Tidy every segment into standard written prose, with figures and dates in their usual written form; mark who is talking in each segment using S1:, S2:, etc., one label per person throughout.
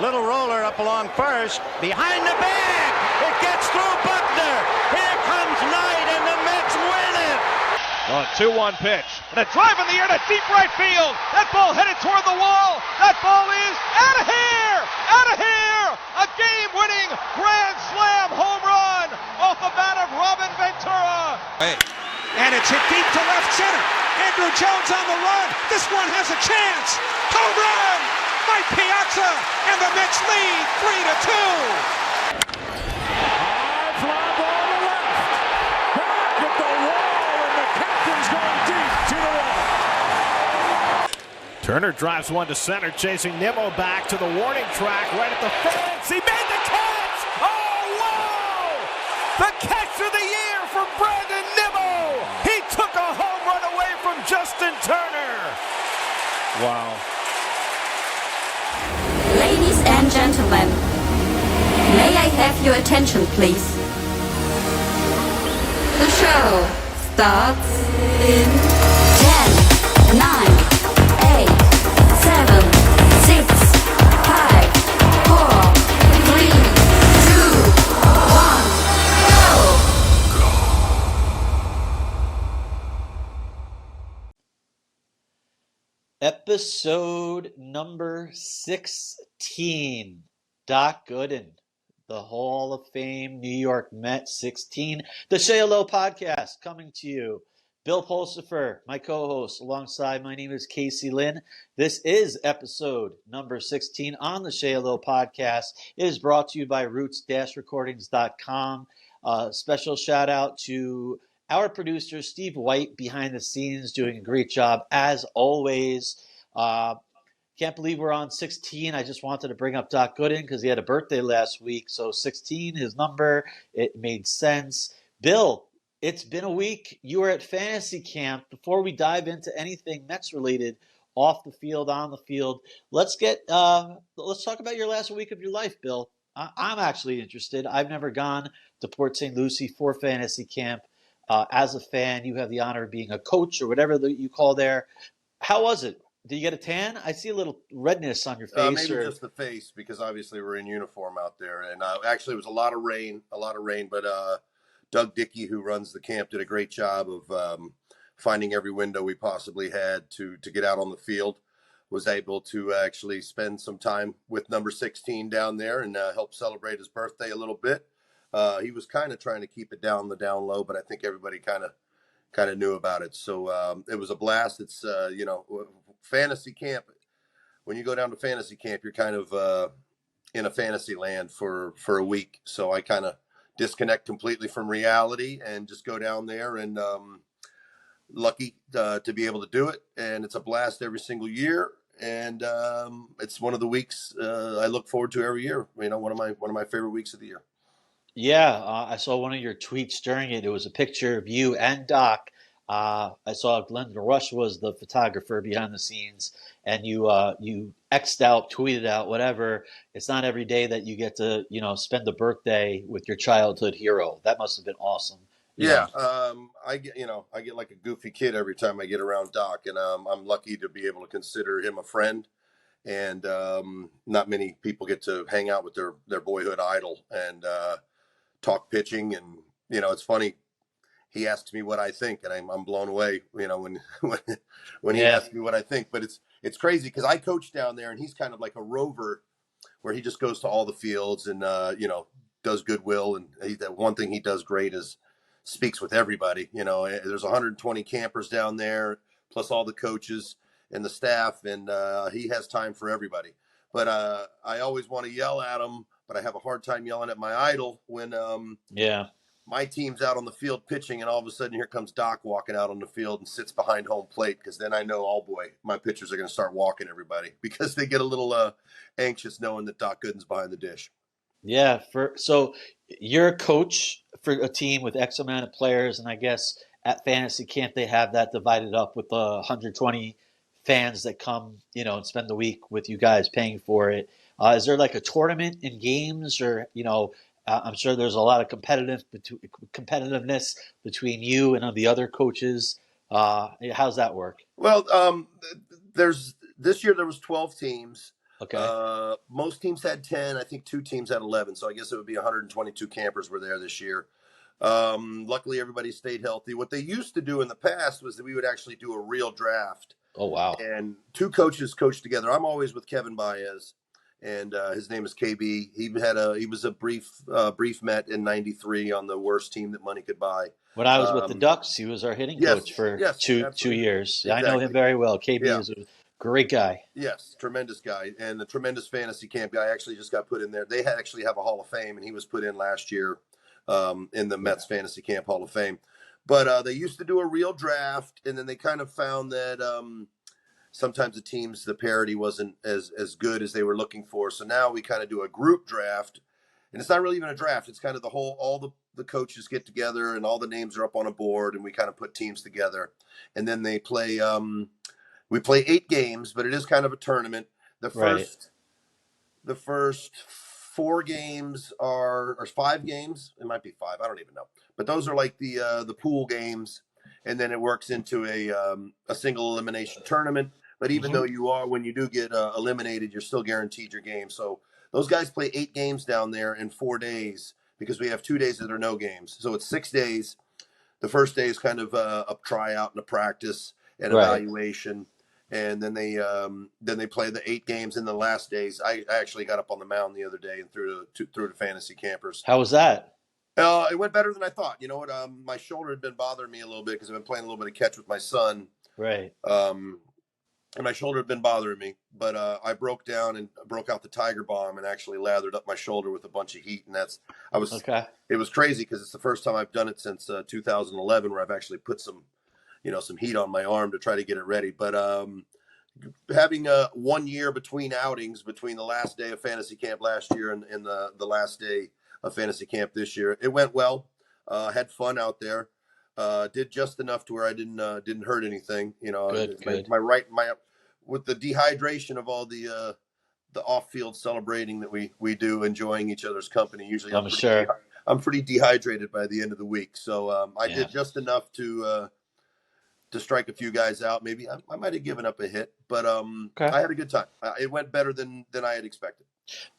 S1: Little roller up along first. Behind the bag. It gets through Buckner. Here comes Knight, and the Mets win it.
S2: A 2-1 pitch. And a drive in the air to deep right field. That ball headed toward the wall. That ball is out of here. Out of here. A game-winning grand slam home run off the bat of Robin Ventura.
S3: Hey. And it's hit deep to left center. Andrew Jones on the run. This one has a chance. Home run. Mike Piazza, and the Mets lead 3-2.
S4: High fly ball to left. Back at the wall, and the captain's going deep to the wall.
S5: Turner drives one to center, chasing Nimmo back to the warning track right at the fence. He made the catch! Oh, wow! The catch of the year for Brandon Nimmo! He took a home run away from Justin Turner. Wow.
S6: Ladies and gentlemen, may I have your attention, please? The show starts in 10, 9, 8, 7, 6, 5, 4, 3, 2, 1, go!
S7: Episode number 16. Doc Gooden, the Hall of Fame New York Mets 16. The Shay Low Podcast coming to you. Bill Pulsifer, my co-host, alongside my name is Casey Lynn. This is episode number 16 on the Shay Low Podcast. It is brought to you by Roots-Recordings.com. Special shout out to our producer, Steve White, behind the scenes, doing a great job as always. Can't believe we're on 16. I just wanted to bring up Doc Gooden because he had a birthday last week. So 16, his number, it made sense. Bill, it's been a week. You were at fantasy camp. Before we dive into anything Mets related, off the field, on the field, let's talk about your last week of your life, Bill. I'm actually interested. I've never gone to Port St. Lucie for fantasy camp. As a fan, you have the honor of being a coach or whatever you call there. How was it? Did you get a tan? I see a little redness on your face.
S8: Maybe just the face, because obviously we're in uniform out there. And actually, it was a lot of rain. But Doug Dickey, who runs the camp, did a great job of finding every window we possibly had to get out on the field. Was able to actually spend some time with number 16 down there and help celebrate his birthday a little bit. He was kind of trying to keep it down low, but I think everybody kind of knew about it. So it was a blast. It's, fantasy camp. When you go down to fantasy camp, you're kind of in a fantasy land for a week. So I kind of disconnect completely from reality and just go down there, and lucky to be able to do it. And it's a blast every single year. And it's one of the weeks I look forward to every year. One of my favorite weeks of the year.
S7: Yeah, I saw one of your tweets during it. It was a picture of you and Doc. I saw Glenn Rush was the photographer behind the scenes, and you X'd out, tweeted out, whatever. It's not every day that you get to, spend a birthday with your childhood hero. That must have been awesome.
S8: Yeah, I get like a goofy kid every time I get around Doc, and I'm lucky to be able to consider him a friend. And not many people get to hang out with their boyhood idol and talk pitching. And it's funny, he asked me what I think, and I'm blown away when he asked me what I think. But it's crazy because I coach down there, and he's kind of like a rover where he just goes to all the fields and does goodwill. And that one thing he does great is speaks with everybody. There's 120 campers down there, plus all the coaches and the staff, and he has time for everybody. But I always want to yell at him, but I have a hard time yelling at my idol when my team's out on the field pitching, and all of a sudden here comes Doc walking out on the field and sits behind home plate, because then I know, oh boy, my pitchers are going to start walking everybody, because they get a little anxious knowing that Doc Gooden's behind the dish.
S7: Yeah, so you're a coach for a team with X amount of players, and I guess at fantasy camp they have that divided up with the 120 fans that come, and spend the week with you guys paying for it. Is there like a tournament in games, or I'm sure there's a lot of competitiveness between you and the other coaches. How's that work?
S8: Well, this year there was 12 teams.
S7: Okay.
S8: Most teams had 10. I think 2 teams had 11. So I guess it would be 122 campers were there this year. Luckily, everybody stayed healthy. What they used to do in the past was that we would actually do a real draft.
S7: Oh, wow.
S8: And 2 coaches coached together. I'm always with Kevin Baez, and his name is KB. He was a brief Met in '93 on the worst team that money could buy.
S7: When I was with the Ducks, he was our hitting coach for two years.
S8: Exactly.
S7: I know him very well. KB is a great guy.
S8: Yes, tremendous guy, and a tremendous fantasy camp guy. Actually just got put in there. They actually have a Hall of Fame, and he was put in last year in the Mets Fantasy Camp Hall of Fame. But they used to do a real draft, and then they kind of found that sometimes the teams, the parity wasn't as good as they were looking for. So now we kind of do a group draft, and it's not really even a draft. It's kind of all the coaches get together, and all the names are up on a board, and we kind of put teams together, and then they play. We play 8 games, but it is kind of a tournament. The first 4 games or 5 games. It might be 5. I don't even know. But those are like the pool games, and then it works into a single elimination tournament. But even though when you do get eliminated, you're still guaranteed your game. So those guys play 8 games down there in 4 days because we have 2 days that are no games. So it's 6 days. The first day is kind of a tryout and a practice and evaluation. And then they play the 8 games in the last days. I actually got up on the mound the other day and threw to fantasy campers.
S7: How was that?
S8: It went better than I thought. You know what? My shoulder had been bothering me a little bit because I've been playing a little bit of catch with my son.
S7: Right.
S8: And my shoulder had been bothering me, but I broke down and broke out the Tiger Bomb and actually lathered up my shoulder with a bunch of heat. And it was crazy because it's the first time I've done it since 2011 where I've actually put some heat on my arm to try to get it ready. But having 1 year between outings, between the last day of fantasy camp last year and the last day of fantasy camp this year, it went well. Had fun out there. Did just enough to where I didn't hurt anything.
S7: Good.
S8: My with the dehydration of all the off-field celebrating that we do, enjoying each other's company. Usually, I'm pretty dehydrated by the end of the week. So I did just enough to strike a few guys out. Maybe I might have given up a hit, but I had a good time. It went better than I had expected.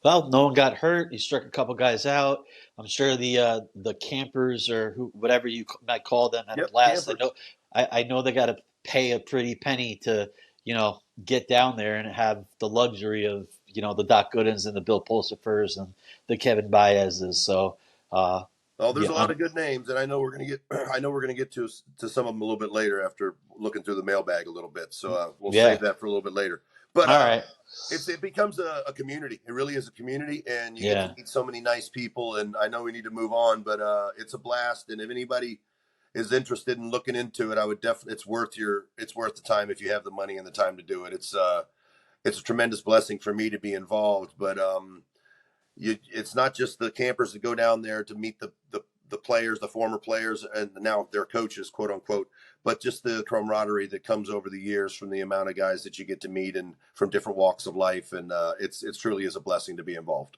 S7: Well, no one got hurt. You struck a couple guys out. I'm sure the campers or whatever you might call them had a blast. I know they got to pay a pretty penny to get down there and have the luxury of the Doc Goodens and the Bill Pulsifers and the Kevin Baez's. So.
S8: There's a lot of good names, and I know we're going to get to some of them a little bit later after looking through the mailbag a little bit. So we'll save that for a little bit later. But
S7: all right.
S8: It becomes a community. It really is a community, and you get to meet so many nice people. And I know we need to move on, but it's a blast. And if anybody is interested in looking into it, I would definitely. It's worth the time if you have the money and the time to do it. It's a tremendous blessing for me to be involved, but it's not just the campers that go down there to meet the players, the former players, and now their coaches, quote unquote, but just the camaraderie that comes over the years from the amount of guys that you get to meet and from different walks of life. And it's truly is a blessing to be involved.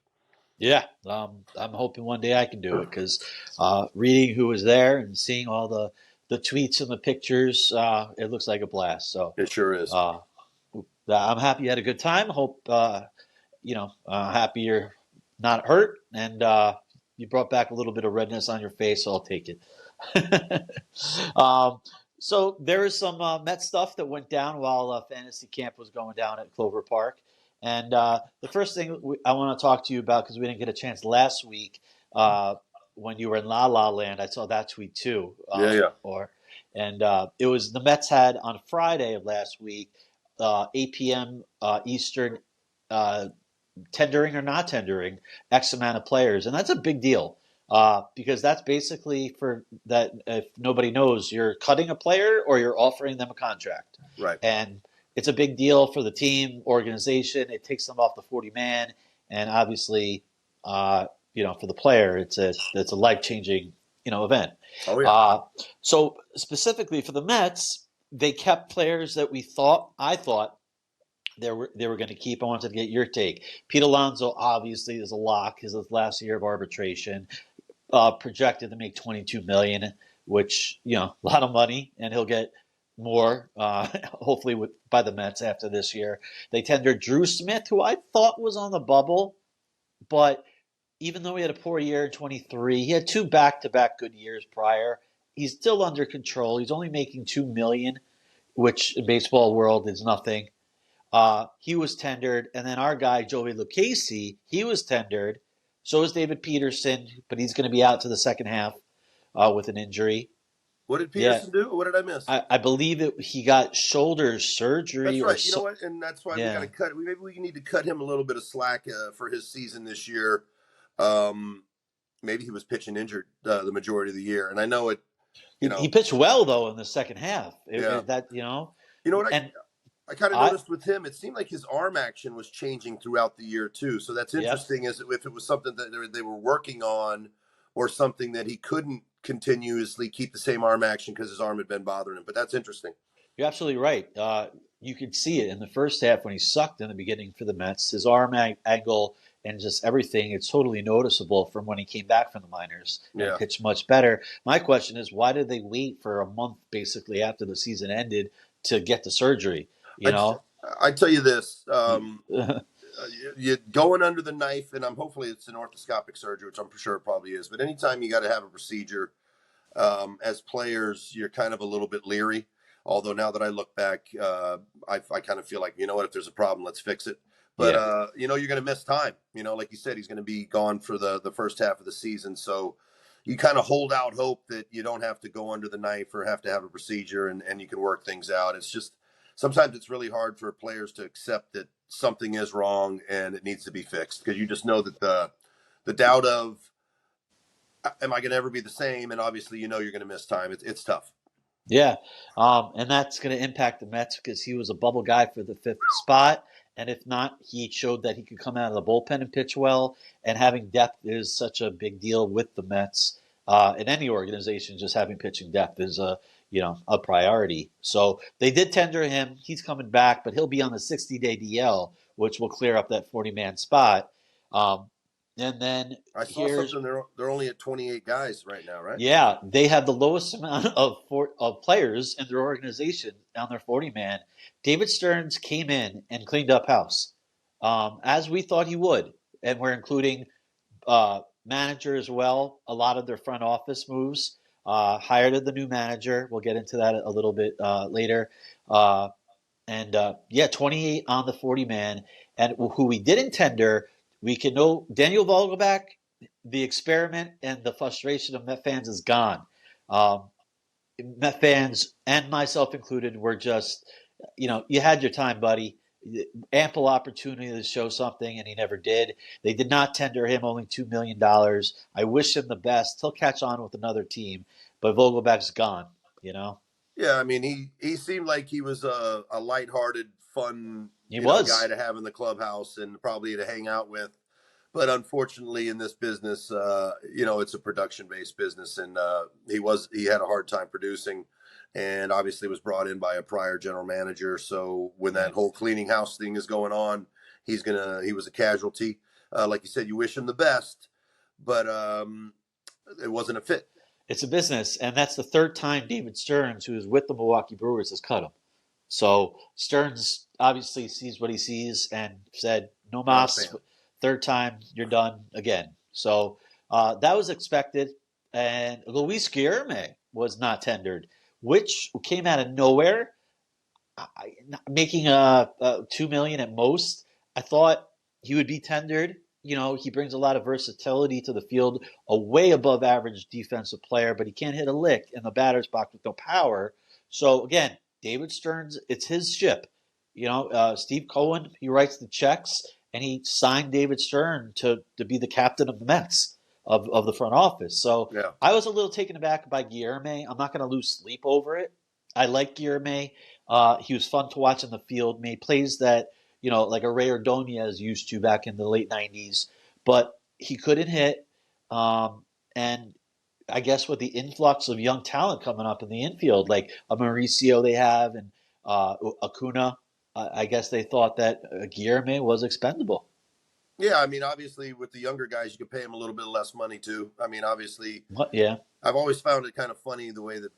S7: Yeah. I'm hoping one day I can do it because reading who was there and seeing all the tweets and the pictures, it looks like a blast. So
S8: it sure is.
S7: I'm happy you had a good time. Hope, happy you're not hurt and, you brought back a little bit of redness on your face, so I'll take it. So there is some Met stuff that went down while fantasy camp was going down at Clover Park. And the first thing I want to talk to you about, because we didn't get a chance last week when you were in La La Land, I saw that tweet too. It was the Mets had on Friday of last week, 8 p.m. Eastern, tendering or not tendering X amount of players. And that's a big deal because that's basically for that. If nobody knows, you're cutting a player or you're offering them a contract.
S8: Right.
S7: And it's a big deal for the team organization. It takes them off the 40-man. And obviously, for the player, it's a life-changing, event.
S8: Oh, yeah.
S7: So specifically for the Mets, they kept players that I thought, they were going to keep. I wanted to get your take. Pete Alonso obviously is a lock. His last year of arbitration, projected to make $22 million, which a lot of money, and he'll get more, hopefully by the Mets after this year. They tendered Drew Smith, who I thought was on the bubble, but even though he had a poor year in 23, he had 2 back-to-back good years prior. He's still under control. He's only making $2 million, which in baseball world is nothing. He was tendered, and then our guy Joey Lucchesi, he was tendered. So is David Peterson, but he's going to be out to the second half with an injury.
S8: What did
S7: Yeah,
S8: Peterson do? What did I miss?
S7: I believe he got shoulder surgery
S8: That's
S7: or
S8: right. You know
S7: so.
S8: what? And that's why we got
S7: Yeah,
S8: to cut. Maybe we need to cut him a little bit of slack for his season this year. Um, maybe he was pitching injured the majority of the year, and I know it. You
S7: he
S8: know,
S7: pitched well though in the second half.
S8: yeah. You know what?
S7: And
S8: I kind of
S7: I
S8: noticed with him, it seemed like his arm action was changing throughout the year too. So that's
S7: yep.
S8: interesting. Is if it was something that they were working on, or something that he couldn't continuously keep the same arm action because his arm had been bothering him. But that's interesting.
S7: You're absolutely right. You could see it in the first half when he sucked in the beginning for the Mets. His arm angle and just everything, it's totally noticeable from when he came back from the minors and
S8: Yeah.
S7: pitched much better. My question is, why did they wait for a month basically after the season ended to get the surgery? You know?
S8: I tell you this. You going under the knife, and hopefully it's an orthoscopic surgery, which I'm sure it probably is. But anytime you got to have a procedure, as players, you're kind of a little bit leery. Although now that I look back, I kind of feel like, you know what, if there's a problem, let's fix it. But
S7: Yeah.
S8: you're going to miss time. Like you said, he's going to be gone for the first half of the season. So you kind of hold out hope that you don't have to go under the knife or have to have a procedure, and you can work things out. It's just sometimes it's really hard for players to accept that something is wrong and it needs to be fixed, because you just know that the doubt of, am I going to ever be the same? And obviously, you're going to miss time. It's tough.
S7: Yeah, and that's going to impact the Mets because he was a bubble guy for the 5th spot, and if not, he showed that he could come out of the bullpen and pitch well. And having depth is such a big deal with the Mets. In any organization, just having pitching depth is a priority. So they did tender him. He's coming back, but he'll be on the 60-day DL, which will clear up that 40-man spot. And then
S8: I saw something. They're only at 28 guys right now, right?
S7: yeah, they have the lowest amount of players in their organization on their 40-man. David Stearns came in and cleaned up house, as we thought he would, and we're including manager as well. A lot of their front office moves. Hired the new manager. We'll get into that a little bit later. And 28 on the 40-man, and who we didn't tender. We can know Daniel Vogelback. The experiment and the frustration of Met fans is gone. Met fans and myself included were just, you had your time, buddy. Ample opportunity to show something, and he never did. They did not tender him only $2 million. I wish him the best. He'll catch on with another team, but Vogelback's gone,
S8: Yeah, I mean, he seemed like he was a lighthearted, fun guy to have in the clubhouse and probably to hang out with. But unfortunately, in this business, it's a production-based business, and he had a hard time producing, and obviously was brought in by a prior general manager. So when that whole cleaning house thing is going on, he was a casualty. Like you said, you wish him the best, but it wasn't a fit.
S7: It's a business, and that's the 3rd time David Stearns, who is with the Milwaukee Brewers, has cut him. So Stearns obviously sees what he sees and said, "No mas." 3rd time, you're done again. So that was expected. And Luis Guillerme was not tendered, which came out of nowhere, making $2 million at most. I thought he would be tendered. He brings a lot of versatility to the field, a way above average defensive player, but he can't hit a lick in the batter's box with no power. So again, David Stearns, it's his ship. Steve Cohen, he writes the checks, and he signed David Stern to be the captain of the Mets of the front office. So
S8: yeah.
S7: I was a little taken aback by Guillerme. I'm not going to lose sleep over it. I like Guillerme. He was fun to watch in the field. Made plays that, like a Ray Ordonez used to back in the late 90s. But he couldn't hit. And I guess with the influx of young talent coming up in the infield, like a Mauricio they have and Acuna, I guess they thought that Guillerme was expendable.
S8: Yeah, I mean, obviously, with the younger guys, you could pay them a little bit less money, too. I mean, obviously,
S7: Yeah.
S8: I've always found it kind of funny the way that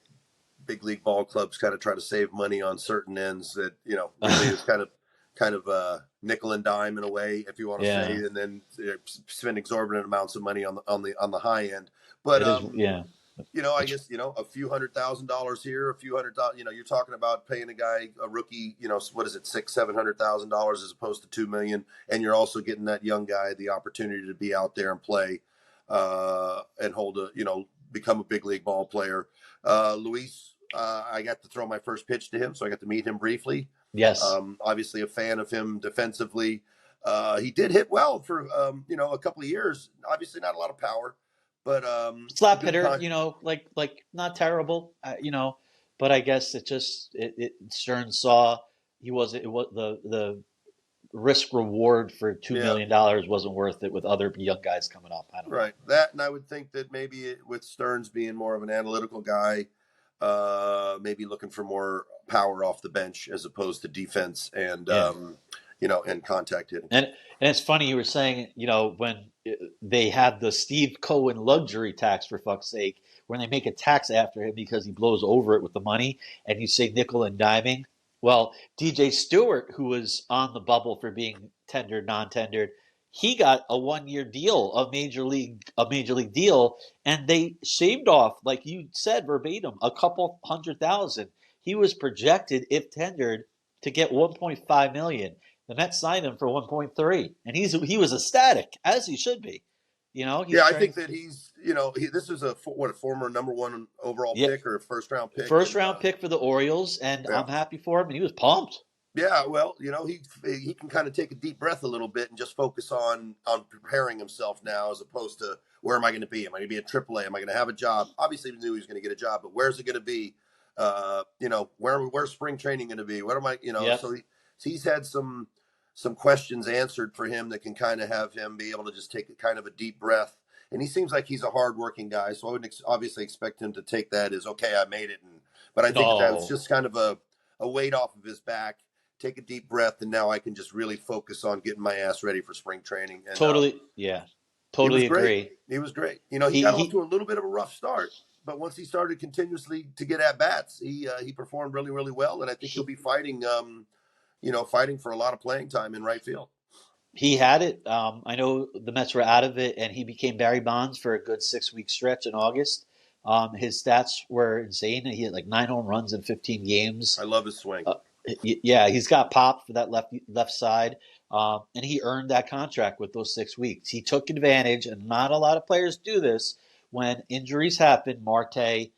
S8: big league ball clubs kind of try to save money on certain ends that, really is kind of nickel and dime in a way, if you want to say, and then spend exorbitant amounts of money on the high end. But
S7: it is, yeah.
S8: I guess a few $100,000 here, a few $100,000. You're talking about paying a rookie. What is it, $600,000-$700,000 as opposed to $2 million, and you're also getting that young guy the opportunity to be out there and play, and become a big league ball player. Luis, I got to throw my first pitch to him, so I got to meet him briefly.
S7: Yes.
S8: Obviously a fan of him defensively. He did hit well for a couple of years. Obviously not a lot of power. But
S7: slap hitter, like not terrible, but I guess Stearns saw it was the risk reward for $2 million wasn't worth it with other young guys coming up. I don't know.
S8: That, and I would think that maybe with Stearns being more of an analytical guy, maybe looking for more power off the bench as opposed to defense and and contact hitting.
S7: And it's funny you were saying, when they have the Steve Cohen luxury tax, for fuck's sake, when they make a tax after him because he blows over it with the money, and you say nickel and diming. Well, DJ Stewart, who was on the bubble for being tendered, non-tendered, he got a 1-year deal, a major league deal, and they shaved off, like you said verbatim, a couple $100,000. He was projected, if tendered, to get $1.5 million. The Mets signed him for 1.3, and he was ecstatic, as he should be.
S8: I think that he's this is a former number 1 overall pick or a first round pick.
S7: First round pick for the Orioles, and I'm happy for him, and he was pumped.
S8: Yeah, well, he can kind of take a deep breath a little bit and just focus on preparing himself now, as opposed to where am I going to be? Am I going to be at AAA? Am I going to have a job? Obviously, he knew he was going to get a job, but where's it going to be? Where's spring training going to be? What am I? So he's had some questions answered for him that can kind of have him be able to just take kind of a deep breath. And he seems like he's a hardworking guy, so I would obviously expect him to take that as, okay, I made it. But I think that was just kind of a weight off of his back. Take a deep breath, and now I can just really focus on getting my ass ready for spring training. And,
S7: totally agree.
S8: He was great. He got off to a little bit of a rough start, but once he started continuously to get at bats, he performed really, really well, and I think he'll be fighting for a lot of playing time in right field.
S7: He had it. I know the Mets were out of it, and he became Barry Bonds for a good 6-week stretch in August. His stats were insane. He had like 9 home runs in 15 games.
S8: I love his swing.
S7: He's got pop for that left side, and he earned that contract with those 6 weeks. He took advantage, and not a lot of players do this. When injuries happen, Marte,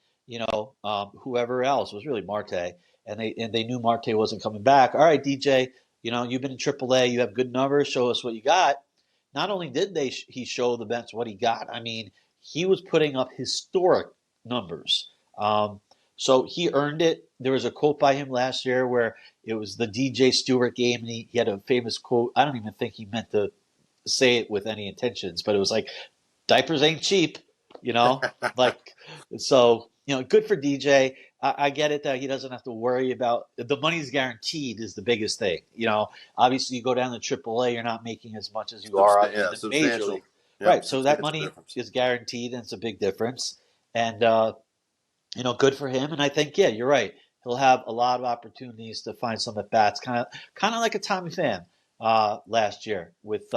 S7: whoever else, was really Marte, and they knew Marte wasn't coming back. All right, DJ, you've been in AAA, you have good numbers, show us what you got. Not only did he show the Mets what he got, I mean, he was putting up historic numbers. So he earned it. There was a quote by him last year where it was the DJ Stewart game, and he had a famous quote. I don't even think he meant to say it with any intentions, but it was like, diapers ain't cheap, so, good for DJ. I get it that he doesn't have to worry about the money's guaranteed is the biggest thing. Obviously you go down to AAA, you're not making as much as you are on the major league. Right. So that money is guaranteed, and it's a big difference. And, good for him. And I think, you're right. He'll have a lot of opportunities to find some at bats, kind of like a Tommy Pham last year with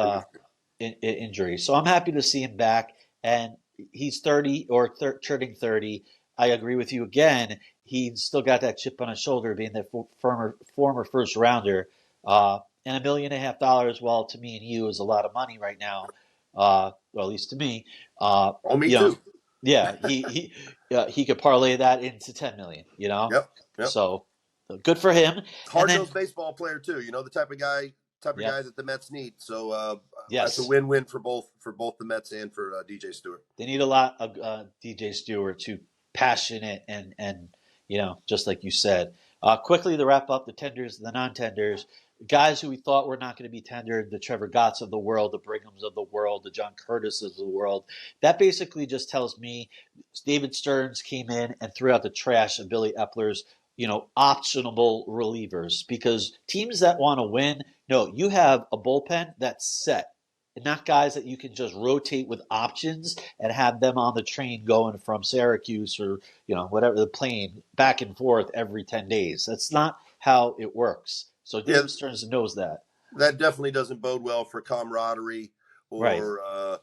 S7: injury. So I'm happy to see him back. And he's 30 or turning 30. I agree with you again. He's still got that chip on his shoulder, being that former first rounder. And $1.5 million, well, to me and you, is a lot of money right now. Well, at least to me.
S8: Me too.
S7: Yeah, he could parlay that into $10 million.
S8: Yep.
S7: So good for him.
S8: Hard-nosed baseball player too. The type of guy that the Mets need. So that's a win-win for both the Mets and for DJ Stewart.
S7: They need a lot of DJ Stewart, too passionate and just like you said. Quickly to wrap up the tenders, the non-tenders, guys who we thought were not going to be tendered, the Trevor Gotts of the world, the Brighams of the world, the John Curtises of the world. That basically just tells me David Stearns came in and threw out the trash of Billy Epler's, optionable relievers, because teams that want to win, no, you have a bullpen that's set. not guys that you can just rotate with options and have them on the train going from Syracuse or, whatever, the plane back and forth every 10 days. That's not how it works. So
S8: Yeah,
S7: David Stearns knows that.
S8: that definitely doesn't bode well for camaraderie
S7: Right.
S8: or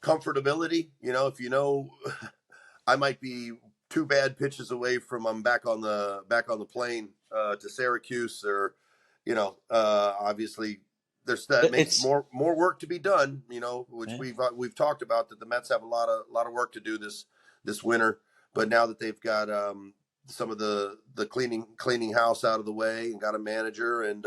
S8: comfortability. If I might be 2 bad pitches away from I'm back on the plane to Syracuse, or obviously that makes
S7: It's
S8: more work to be done. Which
S7: yeah.
S8: we've talked about, that the Mets have a lot of work to do this winter. But now that they've got some of the cleaning house out of the way and got a manager, and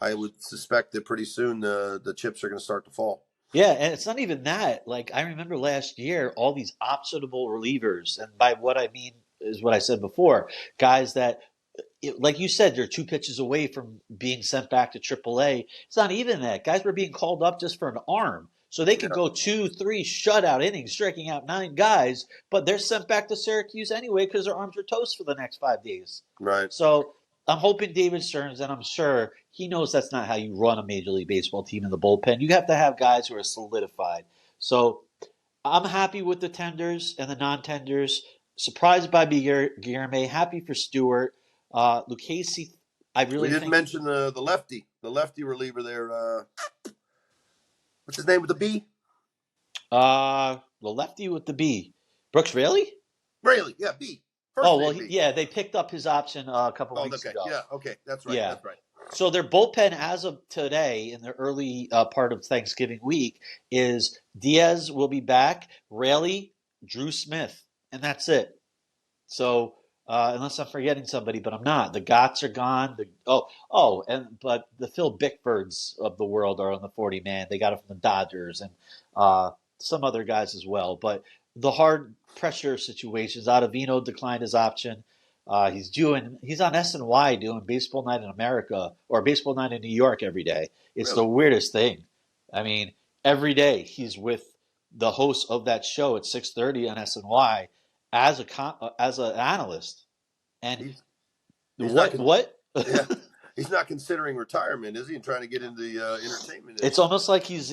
S8: I would suspect that pretty soon the chips are going to start to fall.
S7: Yeah, and it's not even that. Like, I remember last year, all these optionable relievers, and by what I mean is what I said before, guys that, like you said, they're 2 pitches away from being sent back to AAA. It's not even that. Guys were being called up just for an arm. So they could
S8: Yeah,
S7: go 2, 3 shutout innings, striking out 9 guys, but they're sent back to Syracuse anyway because their arms are toast for the next 5 days.
S8: right.
S7: So I'm hoping David Stearns, and I'm sure he knows that's not how you run a Major League Baseball team in the bullpen. You have to have guys who are solidified. So I'm happy with the tenders and the non-tenders. Surprised by Guillerme. Happy for Stewart. Lucchesi, I
S8: We
S7: really
S8: didn't
S7: think.
S8: mention the lefty reliever there. What's his name with the B?
S7: The lefty with the B. Brooks Raley?
S8: Rayleigh. Yeah, B. First
S7: Oh, well,
S8: name B.
S7: yeah, they picked up his option a couple
S8: Oh,
S7: weeks
S8: okay.
S7: ago.
S8: Yeah, okay. That's right.
S7: Yeah.
S8: That's right.
S7: So their bullpen as of today, in the early part of Thanksgiving week, is Diaz will be back, Raley, Drew Smith, and that's it. So unless I'm forgetting somebody, but I'm not. The Gotts are gone. But the Phil Bickfords of the world are on the 40-man. They got it from the Dodgers and some other guys as well. But the hard pressure situations, Ottavino declined his option. He's on SNY doing Baseball Night in America or Baseball Night in New York every day. It's the
S8: Really?
S7: weirdest thing. I mean, every day he's with the host of that show at 6:30 on SNY as an analyst. And
S8: He's he's not.
S7: what?
S8: Yeah, he's not considering retirement, is he? And trying to get into the entertainment
S7: It's
S8: industry.
S7: almost like he's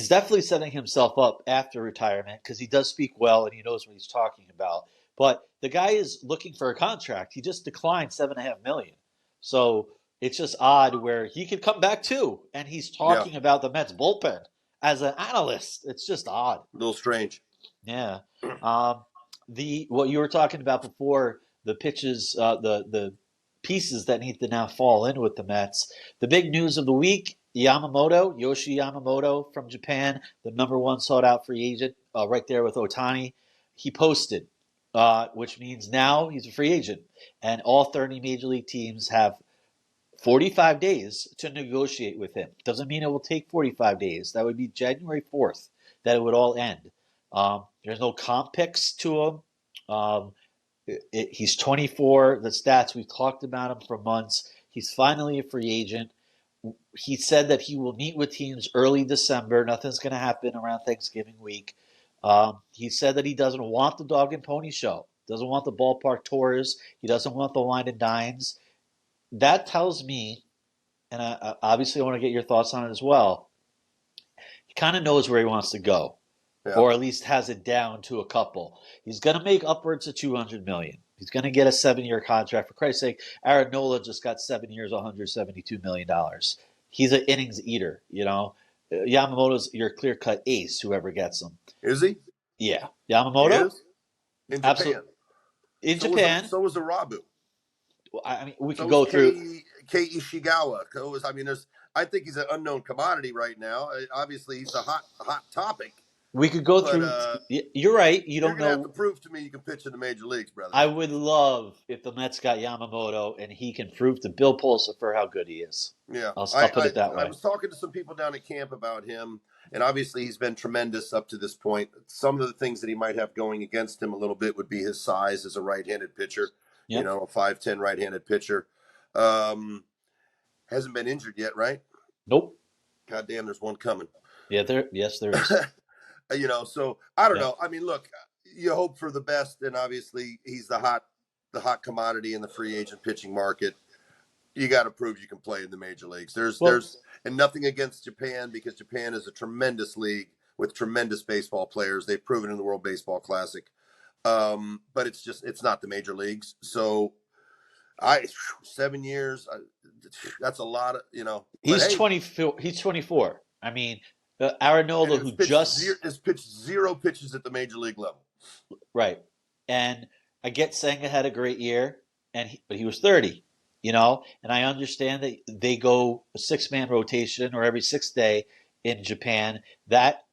S7: definitely setting himself up after retirement because he does speak well and he knows what he's talking about. But the guy is looking for a contract. He just declined $7.5 million. So it's just odd where he could come back too, and he's
S8: Yeah,
S7: talking about the Mets bullpen as an analyst. It's just odd.
S8: a little strange.
S7: Yeah. Um, the what you were talking about before, the pitches, the pieces that need to now fall in with the Mets. The big news of the week: Yoshi Yamamoto from Japan, the #1 sought out free agent, right there with Otani. He posted, which means now he's a free agent, and all 30 major league teams have 45 days to negotiate with him. Doesn't mean it will take 45 days. That would be January 4th that it would all end. There's no comp picks to him. He's 24. The stats, we've talked about him for months. He's finally a free agent. He said that he will meet with teams early December. Nothing's going to happen around Thanksgiving week. He said that he doesn't want the dog and pony show, doesn't want the ballpark tours. He doesn't want the wine and dines. That tells me, and I obviously want to get your thoughts on it as well, he kind of knows where he wants to go,
S8: Yeah.
S7: or at least has it down to a couple. He's going to make upwards of $200 million. He's going to get a 7-year contract. For Christ's sake, Aaron Nola just got 7 years, $172 million. He's an innings eater, Yamamoto's your clear-cut ace, whoever gets him.
S8: Is he?
S7: Yeah.
S8: He
S7: Yamamoto?
S8: is? In Japan.
S7: Absolutely. In
S8: So
S7: Japan,
S8: so was Arabu.
S7: I mean, we
S8: So
S7: could go
S8: was
S7: through.
S8: Kei Ishigawa. I think he's an unknown commodity right now. Obviously, he's a hot topic.
S7: We could go
S8: But
S7: through. You're right. You
S8: you're
S7: don't
S8: going to have to
S7: know.
S8: prove to me you can pitch in the major leagues, brother.
S7: I would love if the Mets got Yamamoto and he can prove to Bill Pulsifer how good he is.
S8: Yeah,
S7: I'll put it that way.
S8: I was talking to some people down at camp about him, and obviously he's been tremendous up to this point. Some of the things that he might have going against him a little bit would be his size as a right-handed pitcher.
S7: Yep.
S8: A 5'10" right-handed pitcher. Hasn't been injured yet, right?
S7: Nope.
S8: God damn, there's one coming.
S7: Yeah, there is.
S8: So I don't
S7: Yeah.
S8: know. I mean, look, you hope for the best, and obviously he's the hot commodity in the free agent pitching market. You got to prove you can play in the major leagues.
S7: Well,
S8: And nothing against Japan, because Japan is a tremendous league with tremendous baseball players. They've proven in the World Baseball Classic. But it's not the major leagues. So 7 years, that's a lot of, but
S7: he's
S8: hey,
S7: 24. He's 24. I mean, Aranola,
S8: and
S7: who just
S8: has pitched 0 pitches at the major league level.
S7: right, and I get Senga had a great year, but he was 30. And I understand that they go a 6-man rotation or every 6th day in Japan. That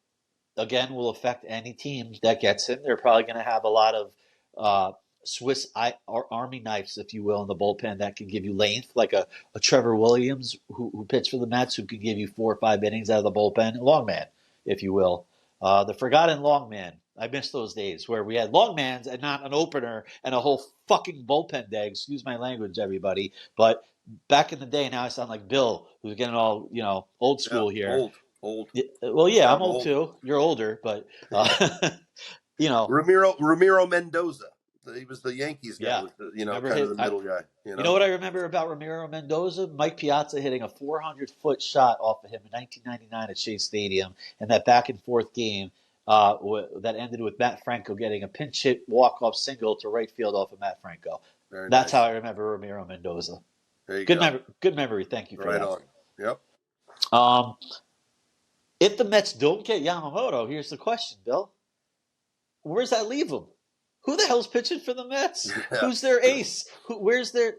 S7: again will affect any team that gets him. They're probably going to have a lot of Swiss Army knives, if you will, in the bullpen that can give you length, like a Trevor Williams who pitched for the Mets, who can give you 4 or 5 innings out of the bullpen. Long man, if you will. The forgotten long man. I miss those days where we had long mans and not an opener and a whole fucking bullpen day. Excuse my language, everybody. But back in the day, now I sound like Bill, who's getting all, old school here.
S8: Old.
S7: Well, yeah, I'm
S8: I'm
S7: old too. You're older, but
S8: Ramiro Mendoza. He was the Yankees guy.
S7: Yeah.
S8: Was the middle guy.
S7: You know what I remember about Ramiro Mendoza? Mike Piazza hitting a 400-foot shot off of him in 1999 at Shea Stadium, and that back and forth game that ended with Matt Franco getting a pinch hit walk-off single to right field off of Matt Franco. That's how I remember Ramiro Mendoza.
S8: There you go.
S7: Good memory. Thank you for that.
S8: Right on. Yep.
S7: If the Mets don't get Yamamoto, here's the question, Bill. Where's that leave them? Who the hell's pitching for the Mets?
S8: Yeah.
S7: Who's their ace? Where's their,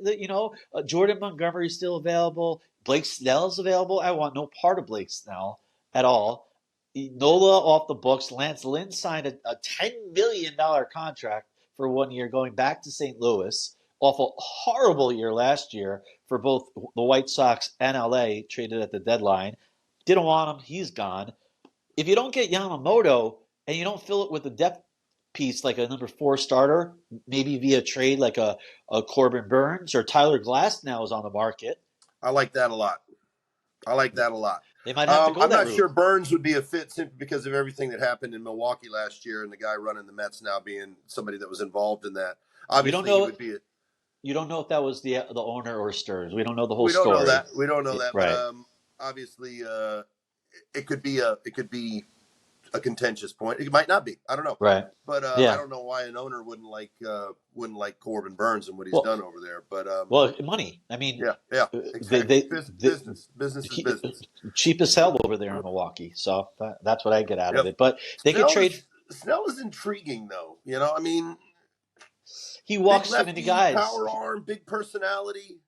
S7: Jordan Montgomery's still available. Blake Snell's available. I want no part of Blake Snell at all. Nola off the books. Lance Lynn signed a $10 million contract for 1 year going back to St. Louis off a horrible year last year for both the White Sox and LA, traded at the deadline. Didn't want him. He's gone. If you don't get Yamamoto and you don't fill it with a depth piece like a number 4 starter, maybe via trade like a Corbin Burns or Tyler Glasnow is on the market.
S8: I like that a lot.
S7: They might have to go
S8: I'm
S7: that
S8: not
S7: route.
S8: sure Burns would be a fit simply because of everything that happened in Milwaukee last year and the guy running the Mets now being somebody that was involved in that. Obviously, he would be
S7: you don't know if that was the owner or Stearns. We don't know the whole story.
S8: We don't know that.
S7: Right.
S8: But obviously, it could be a contentious point. It might not be. I don't know.
S7: Right.
S8: But I don't know why an owner wouldn't like Corbin Burns and what he's done over there. But
S7: money. I mean,
S8: yeah. Exactly. Business is business.
S7: Cheap as hell over there in Milwaukee. So that's what I get out of it. But they could trade.
S8: Snell is intriguing, though. I mean,
S7: he walks too many guys.
S8: Power arm, big personality.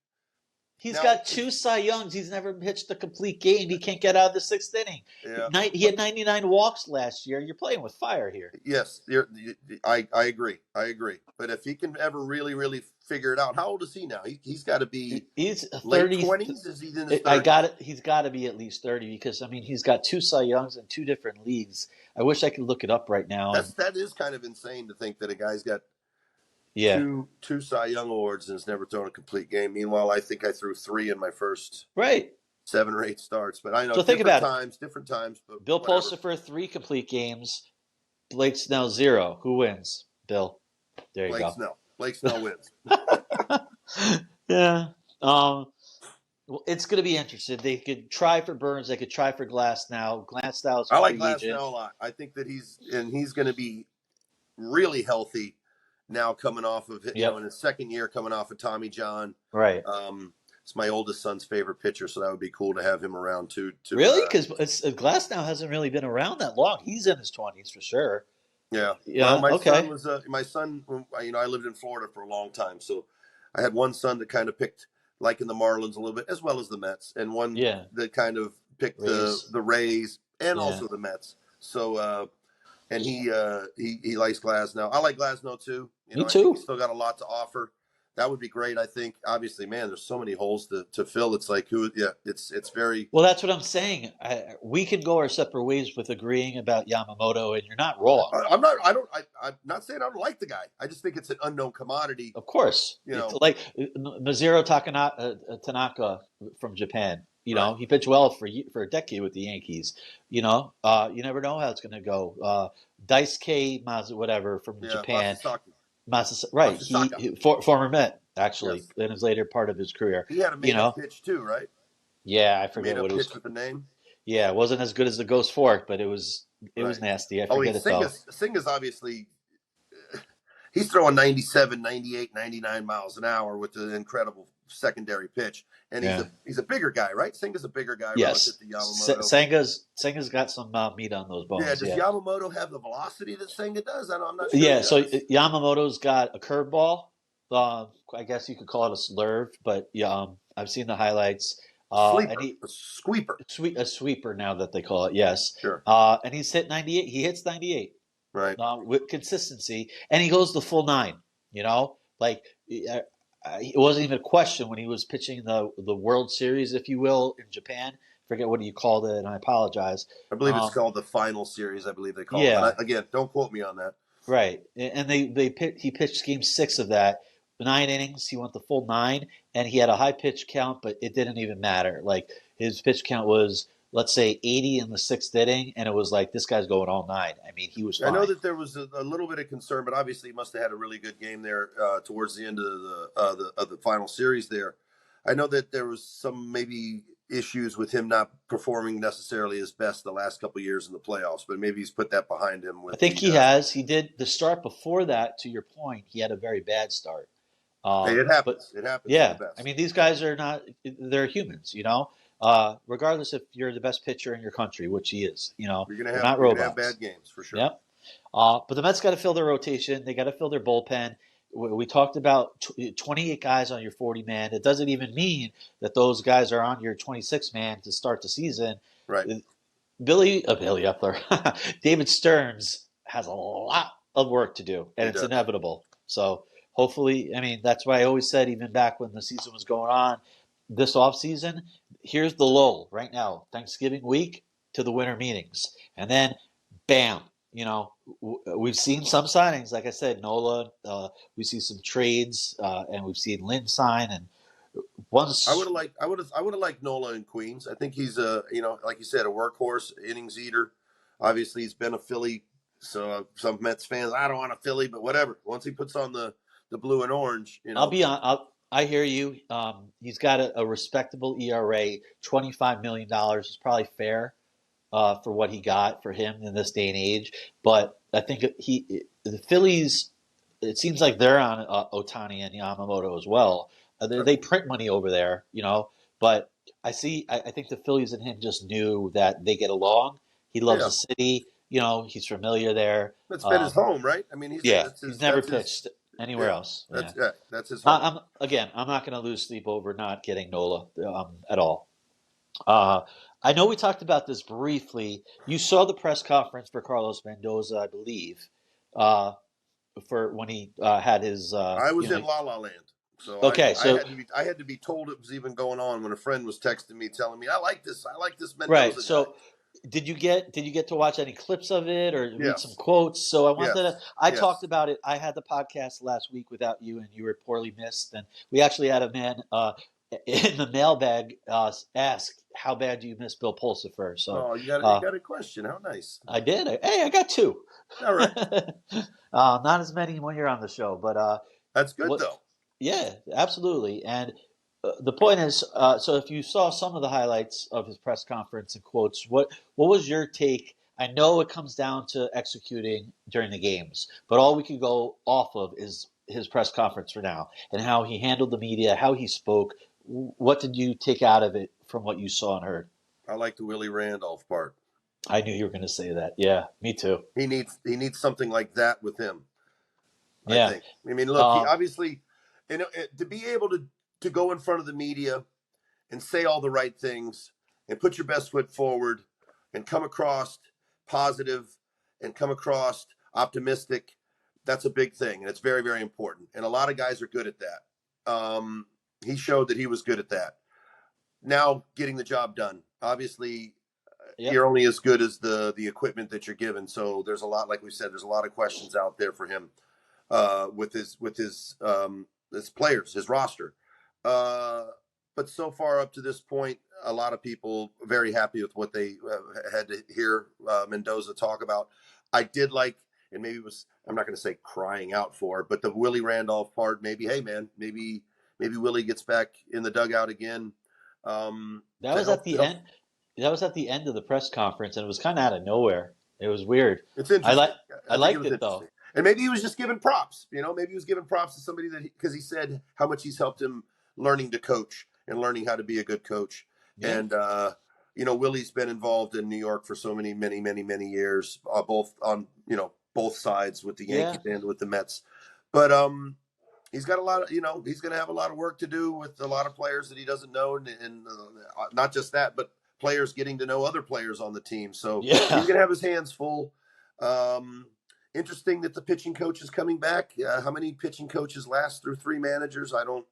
S7: He's got 2 Cy Youngs. He's never pitched a complete game. He can't get out of the 6th inning.
S8: Yeah.
S7: He had 99 walks last year. You're playing with fire here.
S8: Yes, I agree. But if he can ever really, really figure it out, how old is he now? He's got to be
S7: he's
S8: late
S7: 30s.
S8: 20s? Is he in his 30s?
S7: He's got to be at least 30 because, I mean, he's got 2 Cy Youngs in 2 different leagues. I wish I could look it up right now.
S8: That is kind of insane to think that a guy's got two Cy Young awards and has never thrown a complete game. Meanwhile, I think I threw 3 in my first 7 or 8 starts. But I know different times. But
S7: Bill Pulsifer 3 complete games. Blake Snell 0. Who wins? Bill. There you go.
S8: Blake Snell wins.
S7: Yeah. Well, it's going to be interesting. They could try for Burns. They could try for Glasnow.
S8: I like Glasnow a lot. I think that he's going to be really healthy now, coming off of in his second year, coming off of Tommy John.
S7: Right.
S8: It's my oldest son's favorite pitcher, so that would be cool to have him around too.
S7: Really? Because Glasnow hasn't really been around that long. He's in his 20s for sure.
S8: Yeah.
S7: Yeah.
S8: Well, my son. I lived in Florida for a long time, so I had one son that kind of picked liking the Marlins a little bit, as well as the Mets, and one that kind of picked the Rays and also the Mets. So, and he likes Glasnow. I like Glasnow too.
S7: Me too.
S8: I think he's still got a lot to offer. That would be great. I think, obviously, man, there's so many holes to fill. It's like it's very
S7: well. That's what I'm saying. We can go our separate ways with agreeing about Yamamoto, and you're not wrong.
S8: I'm not saying I don't like the guy. I just think it's an unknown commodity.
S7: Of course, it's like Masahiro Tanaka from Japan. He pitched well for a decade with the Yankees. You never know how it's going to go. Daisuke whatever from Japan.
S8: Masasaki.
S7: He former Met. actually,
S8: Yes.
S7: in his later part of his career.
S8: He had a
S7: You
S8: made up
S7: know,
S8: pitch too, right?
S7: yeah, I
S8: A
S7: forget
S8: made
S7: what
S8: up
S7: it was.
S8: pitch with the name.
S7: Yeah, it wasn't as good as the Ghost Fork, but it was
S8: Right.
S7: nasty. I
S8: Oh,
S7: forget it though.
S8: Singa's obviously he's throwing 97, 98, 99 miles an hour with an incredible secondary pitch. And
S7: Yeah.
S8: he's a bigger guy, right? Singa's a bigger guy
S7: Yes,
S8: relative to Yamamoto.
S7: Senga's got some meat on those
S8: Yeah,
S7: bones.
S8: does
S7: Yeah,
S8: Yamamoto have the velocity that Senga does? I'm not sure he
S7: yeah. So
S8: does.
S7: Yamamoto's got a curveball. I guess you could call it a slurve, but yeah, I've seen the highlights. And
S8: Sleeper,
S7: he
S8: a sweeper.
S7: a sweeper now that they call it. Yes.
S8: Sure.
S7: And he's hit 98. He hits 98
S8: Right.
S7: with consistency, and he goes the full nine. You know, like it wasn't even a question when he was pitching the World Series, if you will, in Japan. Forget what you called it, and I apologize.
S8: I believe it's called the final series. I believe they call it.
S7: Yeah,
S8: But again, don't quote me on that.
S7: right. And he pitched game 6 of that, 9 innings. He went the full 9, and he had a high pitch count, but it didn't even matter. Like his pitch count was, let's say, 80 in the 6th inning, and it was like this guy's going all 9. I mean, he was
S8: I know
S7: fine.
S8: that there was a little bit of concern, but obviously he must have had a really good game there towards the end of the final series. There, I know that there was some maybe issues with him not performing necessarily his best the last couple of years in the playoffs, but maybe he's put that behind him.
S7: I think he has. He did the start before that. To your point, he had a very bad start.
S8: Hey, it
S7: But
S8: happens. It happens to the
S7: yeah,
S8: best.
S7: I mean, these guys are not, they're humans, you know, regardless if you're the best pitcher in your country, which he is, you know,
S8: You're
S7: they're not
S8: gonna have
S7: robots.
S8: bad games for sure.
S7: Yep. But the Mets got to fill their rotation. They got to fill their bullpen. We talked about 28 guys on your 40-man. It doesn't even mean that those guys are on your 26-man to start the season.
S8: Right.
S7: Billy Epler, David Stearns has a lot of work to do, and
S8: He
S7: it's
S8: does.
S7: inevitable. So hopefully, I mean, that's why I always said, even back when the season was going on, this offseason, here's the lull right now, Thanksgiving week to the winter meetings. And then, bam, you know, we've seen some signings. Like I said, Nola, we see some trades, and we've seen Lynn sign. And once
S8: I would have liked Nola in Queens. I think he's like you said, a workhorse, innings eater. Obviously, he's been a Philly. So some Mets fans, I don't want a Philly, but whatever. Once he puts on the blue and orange,
S7: I'll be on. I hear you. He's got a respectable ERA. $25 million is probably fair for what he got for him in this day and age. But I think the Phillies. It seems like they're on Otani and Yamamoto as well. They print money over there, you know. But I think the Phillies and him just knew that they get along. He loves the city. You know, he's familiar there.
S8: That's been his home, right? I mean,
S7: He's never pitched anywhere else.
S8: That's his home.
S7: I'm not going to lose sleep over not getting Nola at all. I know we talked about this briefly. You saw the press conference for Carlos Mendoza, I believe, for when he had his.
S8: I was in La La Land, so
S7: okay.
S8: I had to be told it was even going on when a friend was texting me telling me I like this Mendoza
S7: right.
S8: guy.
S7: So did you get to watch any clips of it or read
S8: Yes.
S7: some quotes? So I wanted to. I
S8: Yes.
S7: talked about it. I had the podcast last week without you, and you were poorly missed. And we actually had a man in the mailbag ask, "How bad do you miss Bill Pulsifer?" So
S8: you got a question. How nice.
S7: I did. I got 2.
S8: All right.
S7: Not as many when you're on the show, but
S8: that's good though.
S7: Yeah, absolutely. And the point is, so if you saw some of the highlights of his press conference and quotes, what was your take? I know it comes down to executing during the games, but all we could go off of is his press conference for now and how he handled the media, how he spoke. What did you take out of it from what you saw and heard?
S8: I like the Willie Randolph part.
S7: I knew you were going to say that. Yeah, me too.
S8: He needs something like that with him.
S7: Yeah.
S8: I think. I mean, look, he obviously, to be able to go in front of the media and say all the right things and put your best foot forward and come across positive and come across optimistic, that's a big thing. And it's very, very important. And a lot of guys are good at that. He showed that he was good at that. Now getting the job done. Obviously, you're only as good as the equipment that you're given. So there's a lot, like we said, there's a lot of questions out there for him with his players, his roster. But so far up to this point, a lot of people very happy with what they had to hear Mendoza talk about. I did like, and maybe it was, I'm not going to say crying out for, but the Willie Randolph part, maybe, hey man, maybe maybe Willie gets back in the dugout again.
S7: That was at the end. That was at the end of the press conference, and it was kind of out of nowhere. It was weird.
S8: It's interesting.
S7: I
S8: think
S7: liked it though.
S8: And maybe he was just giving props. Maybe he was giving props to somebody because he said how much he's helped him learning to coach and learning how to be a good coach. Yeah. And Willie's been involved in New York for so many years, both on both sides with the Yankees and with the Mets. But he's got a lot of he's going to have a lot of work to do with a lot of players that he doesn't know, and not just that, but players getting to know other players on the team. So he's going to have his hands full. Interesting that the pitching coach is coming back. How many pitching coaches last through 3 managers? I don't.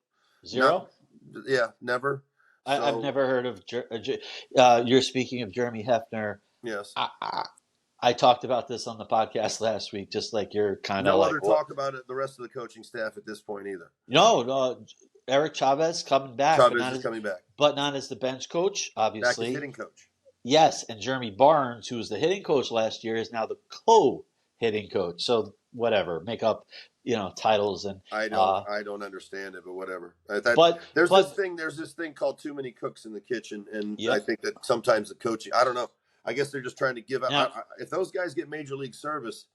S7: 0?
S8: Never.
S7: I've never heard of. You're speaking of Jeremy Hefner.
S8: Yes.
S7: I talked about this on the podcast last week, just like you're kind of
S8: no other talk about it. The rest of the coaching staff at this point either.
S7: No. Eric Chavez coming back.
S8: Chavez is coming back,
S7: but not as the bench coach, obviously.
S8: Back as hitting coach.
S7: Yes, and Jeremy Barnes, who was the hitting coach last year, is now the co-hitting coach. So whatever, make up, titles and.
S8: I don't understand it, but whatever. There's this thing called too many cooks in the kitchen, and I think that sometimes the coaching. I don't know. I guess they're just trying to give out. If those guys get major league service,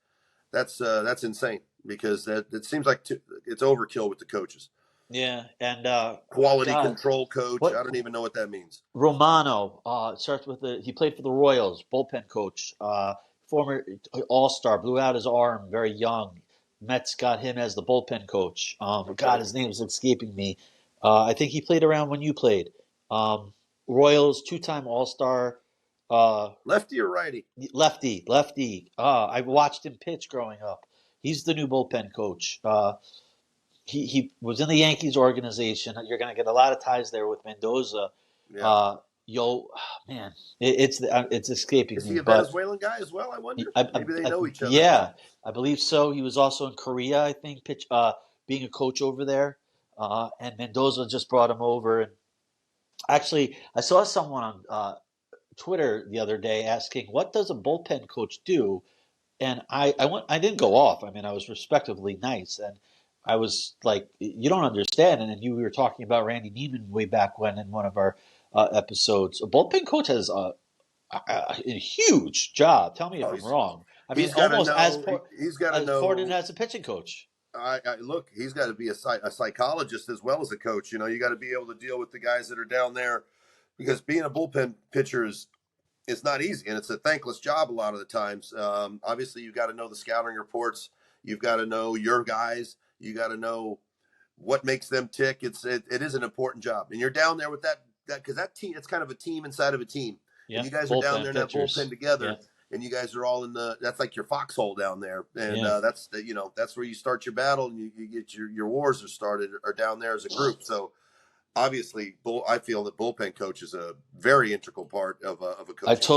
S8: that's insane because it seems like it's overkill with the coaches.
S7: Yeah, and
S8: quality control coach. I don't even know what that means.
S7: Romano starts with he played for the Royals, bullpen coach, former All-Star, blew out his arm very young. Mets got him as the bullpen coach. God, his name is escaping me. I think he played around when you played. Royals, 2-time All-Star.
S8: Lefty or righty?
S7: Lefty. I watched him pitch growing up. He's the new bullpen coach. He was in the Yankees organization. You're going to get a lot of ties there with Mendoza.
S8: Yeah.
S7: Man, it's escaping me.
S8: Is he a Venezuelan guy as well? I wonder. Maybe they know each other.
S7: Yeah, I believe so. He was also in Korea, I think, being a coach over there. And Mendoza just brought him over. And actually, I saw someone on Twitter the other day asking, "What does a bullpen coach do?" And I didn't go off. I mean, I was respectively nice, and I was like, "You don't understand." And then we were talking about Randy Neiman way back when in one of our episodes. A bullpen coach has a huge job. Tell me if I'm wrong. I mean, almost as important as a pitching coach.
S8: Look, he's got to be a psychologist as well as a coach. You got to be able to deal with the guys that are down there, because being a bullpen pitcher is not easy, and it's a thankless job a lot of the times. Obviously, you've got to know the scouting reports. You've got to know your guys. You got to know what makes them tick. It is an important job, and you're down there with that because that team. It's kind of a team inside of a team. Yeah, and you guys are down there in that bullpen together, and you guys are all in that's like your foxhole down there, and that's where you start your battle, and you get your wars are down there as a group. So. Obviously, I feel that bullpen coach is a very integral part of a coach.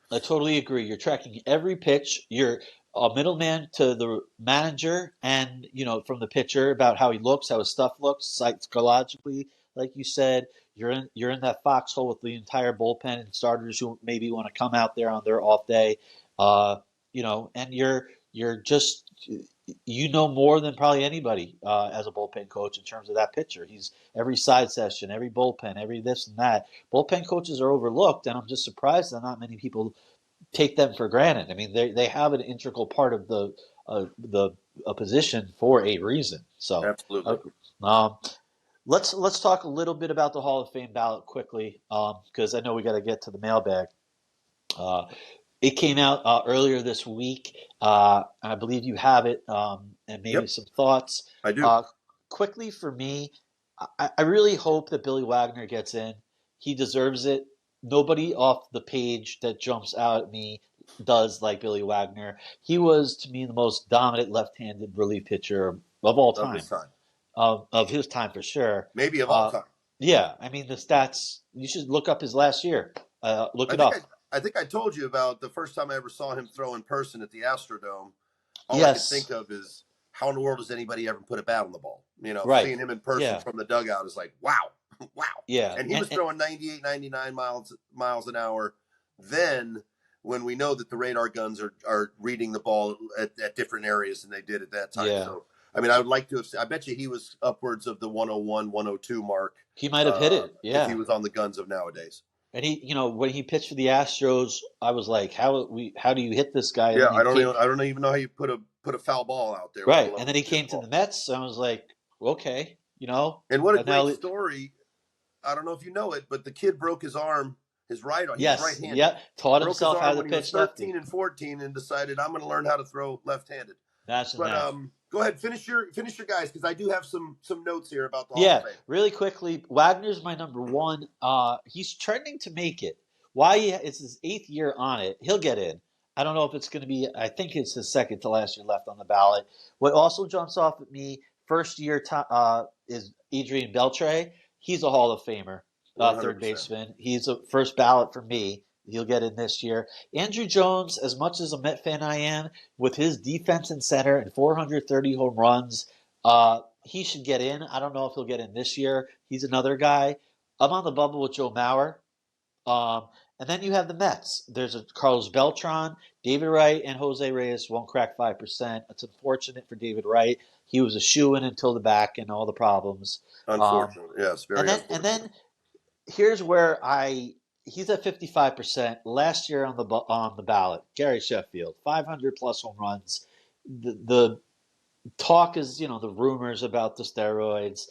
S7: I totally agree. You're tracking every pitch. You're a middleman to the manager, and from the pitcher about how he looks, how his stuff looks, psychologically, like you said. You're in that foxhole with the entire bullpen and starters who maybe want to come out there on their off day, and you're just. More than probably anybody as a bullpen coach in terms of that pitcher. He's every side session, every bullpen, every this and that. Bullpen coaches are overlooked, and I'm just surprised that not many people take them for granted. I mean, they have an integral part of the position for a reason. So
S8: absolutely.
S7: Let's talk a little bit about the Hall of Fame ballot quickly, because I know we got to get to the mailbag. It came out earlier this week. I believe you have it, and maybe some thoughts.
S8: I do.
S7: Quickly for me, I really hope that Billy Wagner gets in. He deserves it. Nobody off the page that jumps out at me does like Billy Wagner. He was, to me, the most dominant left-handed relief pitcher of all time. Of his time, for sure.
S8: Maybe of all time.
S7: Yeah. I mean, the stats, you should look up his last year. Look it up.
S8: I think I told you about the first time I ever saw him throw in person at the Astrodome. All I can think of is how in the world does anybody ever put a bat on the ball? Seeing him in person from the dugout is like, wow.
S7: Yeah.
S8: And he was throwing 98, 99 miles an hour. Then when we know that the radar guns are reading the ball at different areas than they did at that time.
S7: Yeah.
S8: So I mean, I would like to have. I bet you he was upwards of the 101, 102 mark.
S7: He might have hit it. Yeah.
S8: If he was on the guns of nowadays.
S7: And he, when he pitched for the Astros, I was like, how do you hit this guy?
S8: Yeah, I don't even know how you put a foul ball out there.
S7: Right, and then he came to the Mets, and I was like, okay,
S8: And what a great story! I don't know if you know it, but the kid broke his arm, his right arm.
S7: Yes,
S8: he was right-handed.
S7: Yeah, taught
S8: broke
S7: himself how to pitch.
S8: He was 13 and 14, and decided I'm going to learn how to throw left-handed.
S7: But
S8: go ahead, finish your guys, because I do have some notes here about the Hall of Fame.
S7: Really quickly. Wagner's my number one. He's trending to make it. Why? It's his 8th year on it. He'll get in. I don't know if it's going to be. I think it's his second to last year left on the ballot. What also jumps off at me, first year is Adrian Beltre. He's a Hall of Famer, third baseman. He's a first ballot for me. He'll get in this year. Andrew Jones, as much as a Met fan I am, with his defense and center and 430 home runs, he should get in. I don't know if he'll get in this year. He's another guy. I'm on the bubble with Joe Mauer. And then you have the Mets. There's a Carlos Beltran, David Wright, and Jose Reyes won't crack 5%. It's unfortunate for David Wright. He was a shoo-in until the back and all the problems.
S8: Unfortunate, yes, very unfortunate.
S7: And then here's where he's at 55% last year on the ballot. Gary Sheffield, 500 plus home runs. The talk is, the rumors about the steroids.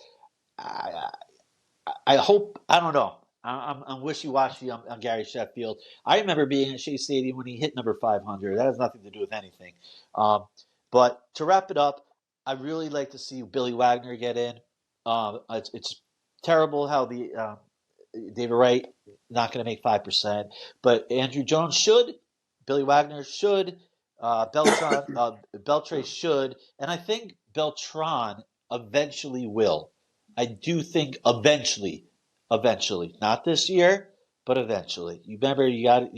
S7: I hope, I don't know. I'm wishy-washy on Gary Sheffield. I remember being at Shea Stadium when he hit number 500. That has nothing to do with anything. But to wrap it up, I really like to see Billy Wagner get in. It's terrible how the David Wright not going to make 5%, but Andrew Jones should, Billy Wagner should, Beltre should, and I think Beltran eventually will. I do think eventually, not this year, but eventually. You remember, you got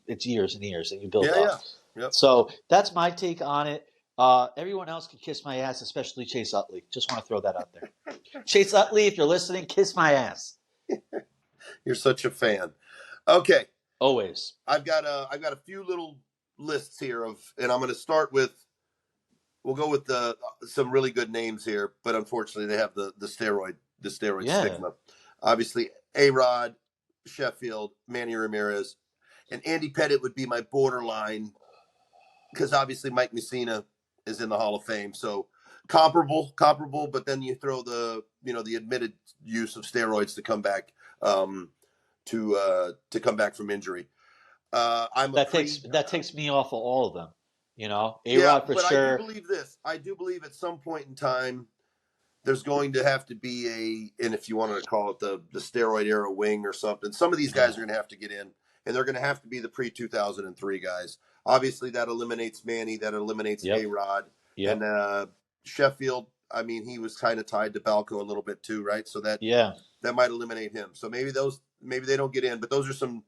S7: it's years and years that you build up.
S8: Yeah. Yep.
S7: So that's my take on it. Everyone else can kiss my ass, especially Chase Utley. Just want to throw that out there. Chase Utley, if you're listening, kiss my ass.
S8: You're such a fan. Okay.
S7: Always.
S8: I've got a few little lists here and I'm going to start with. We'll go with some really good names here, but unfortunately they have the steroid stigma. Obviously, A-Rod, Sheffield, Manny Ramirez, and Andy Pettitte would be my borderline, because obviously Mike Mussina is in the Hall of Fame. So comparable, but then you throw the admitted use of steroids to come back to come back from injury.
S7: That takes me off of all of them. A-Rod for sure.
S8: I do believe at some point in time there's going to have to be and if you wanted to call it the steroid era wing or something, some of these guys are going to have to get in, and they're going to have to be the pre-2003 guys. Obviously, that eliminates Manny, that eliminates A-Rod, and Sheffield. I mean, he was kind of tied to Balco a little bit too, right? So that might eliminate him. So maybe they don't get in, but those are some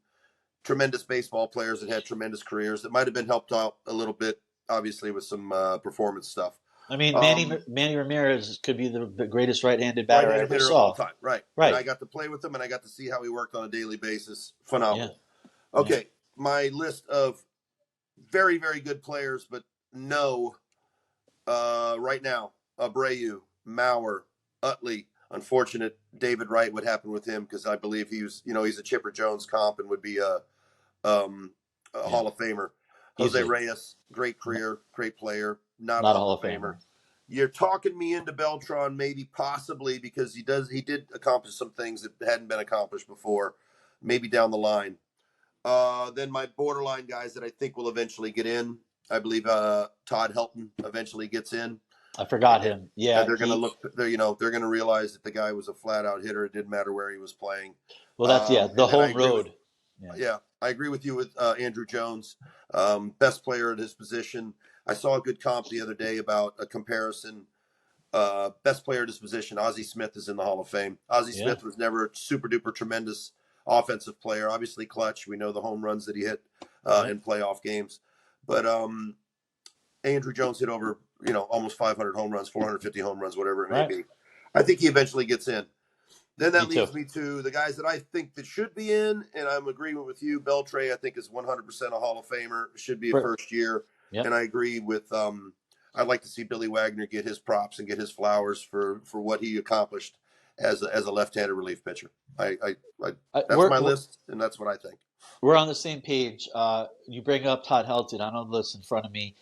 S8: tremendous baseball players that had tremendous careers that might have been helped out a little bit, obviously, with some performance stuff.
S7: I mean, Manny Ramirez could be the greatest right-handed batter I ever saw.
S8: All time. Right. And I got to play with him, and I got to see how he worked on a daily basis. Phenomenal. Yeah. Okay, my list of very, very good players, but no, right now, Abreu, Mauer, Utley. Unfortunate David Wright, what happened with him, because I believe he's a Chipper Jones comp and would be a Hall of Famer. Jose Reyes, great career, great player, not a Hall of Famer. You're talking me into Beltran, maybe possibly, because he did accomplish some things that hadn't been accomplished before, maybe down the line. Then my borderline guys that I think will eventually get in, I believe Todd Helton eventually gets in.
S7: I forgot him. Yeah,
S8: and they're going to look. They're going to realize that the guy was a flat out hitter. It didn't matter where he was playing.
S7: Well, that's the home road.
S8: I agree with you with Andrew Jones, best player at his position. I saw a good comp the other day about a comparison. Best player at his position, Ozzie Smith is in the Hall of Fame. Ozzie Smith was never a super duper tremendous offensive player. Obviously clutch. We know the home runs that he hit in playoff games, but Andrew Jones hit over almost 500 home runs, 450 home runs, whatever it may be. I think he eventually gets in. Then that leads me to the guys that I think that should be in, and I'm agreeing with you. Beltre, I think, is 100% a Hall of Famer. Should be a first year. Yep. And I agree with I'd like to see Billy Wagner get his props and get his flowers for what he accomplished as a left-handed relief pitcher. That's my list, and that's what I think.
S7: We're on the same page. You bring up Todd Helton. I don't have the list in front of me.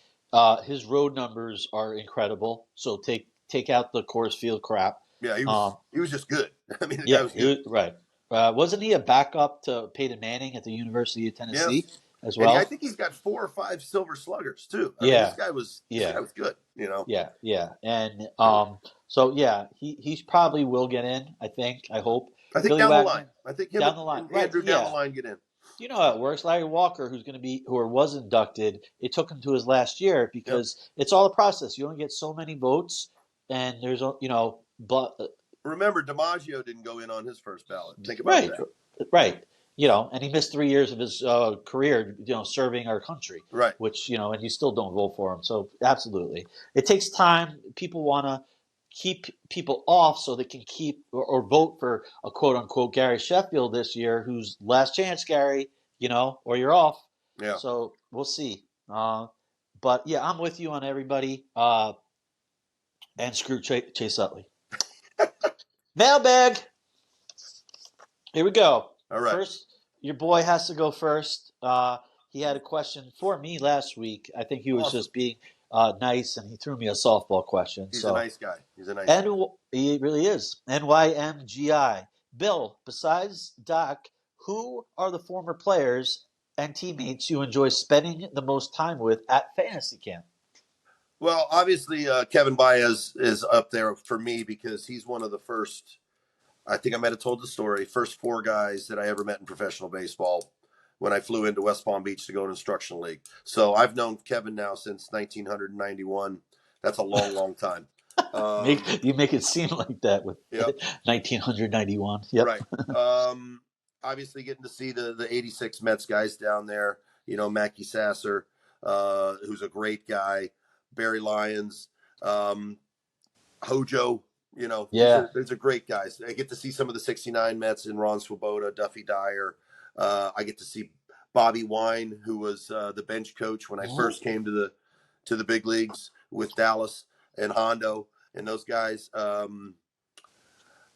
S7: His road numbers are incredible. So take out the Coors Field crap.
S8: Yeah, he was just good. I mean, the
S7: Yeah,
S8: guy was good.
S7: right. Wasn't he a backup to Peyton Manning at the University of Tennessee as well?
S8: And I think he's got 4 or 5 silver sluggers too. I mean, this guy was good. You know.
S7: Yeah. And he probably will get in. I hope.
S8: I think
S7: Billy
S8: down
S7: Wagner,
S8: the line. I think him
S7: down the line.
S8: and Andrew down the line get in.
S7: You know how it works. Larry Walker, was inducted, it took him to his last year because it's all a process. You only get so many votes, and there's but
S8: remember, DiMaggio didn't go in on his first ballot. Think about that.
S7: Right. And he missed 3 years of his career, serving our country.
S8: Right.
S7: Which and you still don't vote for him. So absolutely, it takes time. People want to keep people off so they can keep or vote for a quote unquote Gary Sheffield this year, who's last chance, Gary, or you're off.
S8: Yeah.
S7: So we'll see. But yeah, I'm with you on everybody. And screw Chase Utley. Mailbag. Here we go.
S8: All right.
S7: First, your boy has to go first. He had a question for me last week. I think he was just being nice, and he threw me a softball question.
S8: He's a nice guy.
S7: He really is. NYMGI. Bill, besides Doc, who are the former players and teammates you enjoy spending the most time with at fantasy camp?
S8: Well, obviously, Kevin Baez is up there for me because he's one of the first, I think I might have told the story, first 4 guys that I ever met in professional baseball when I flew into West Palm Beach to go to Instructional League. So I've known Kevin now since 1991. That's a long, long time.
S7: You make it seem like that with 1991. Yep.
S8: Right. Obviously, getting to see the 86 Mets guys down there, Mackie Sasser, who's a great guy, Barry Lyons, Hojo, these are great guys. I get to see some of the 69 Mets in Ron Swoboda, Duffy Dyer. I get to see Bobby Wine, who was the bench coach when I first came to the big leagues with Dallas and Hondo and those guys.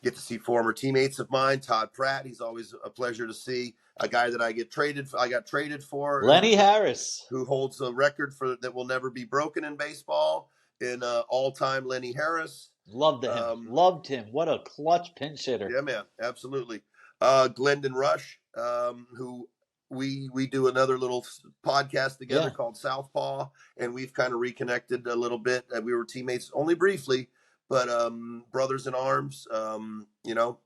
S8: Get to see former teammates of mine, Todd Pratt. He's always a pleasure to see. A guy that I got traded for,
S7: Lenny Harris,
S8: who holds a record that will never be broken in baseball in all-time Lenny Harris.
S7: Loved him. What a clutch pinch hitter.
S8: Yeah, man, absolutely. Glendon Rush, who we do another little podcast together called Southpaw, and we've kind of reconnected a little bit. We were teammates only briefly, but brothers in arms.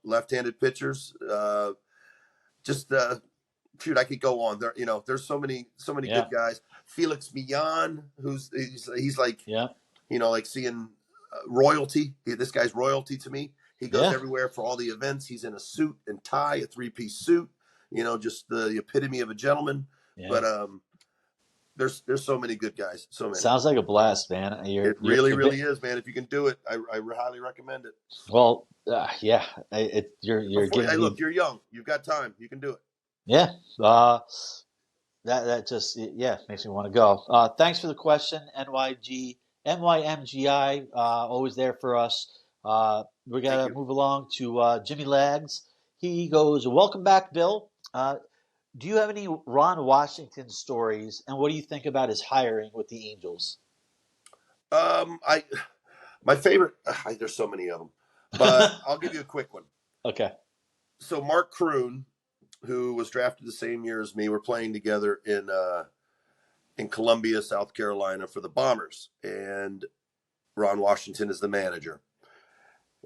S8: Left-handed pitchers. I could go on there. There's so many good guys. Felix Millan, he's like, like seeing royalty. This guy's royalty to me. He goes everywhere for all the events. He's in a suit and tie, a 3-piece suit. Just the epitome of a gentleman. Yeah. But there's so many good guys. So many.
S7: Sounds like a blast, man.
S8: It really is, man. If you can do it, I highly recommend it.
S7: Well, you're
S8: look, you're young. You've got time. You can do it.
S7: Yeah. That just makes me want to go. Thanks for the question, NYMGI. Always there for us. We got to move along to Jimmy Lags. He goes, welcome back, Bill. Do you have any Ron Washington stories, and what do you think about his hiring with the Angels?
S8: My favorite, there's so many of them, but I'll give you a quick one.
S7: Okay.
S8: So Mark Kroon, who was drafted the same year as me, we're playing together in Columbia, South Carolina for the Bombers, and Ron Washington is the manager.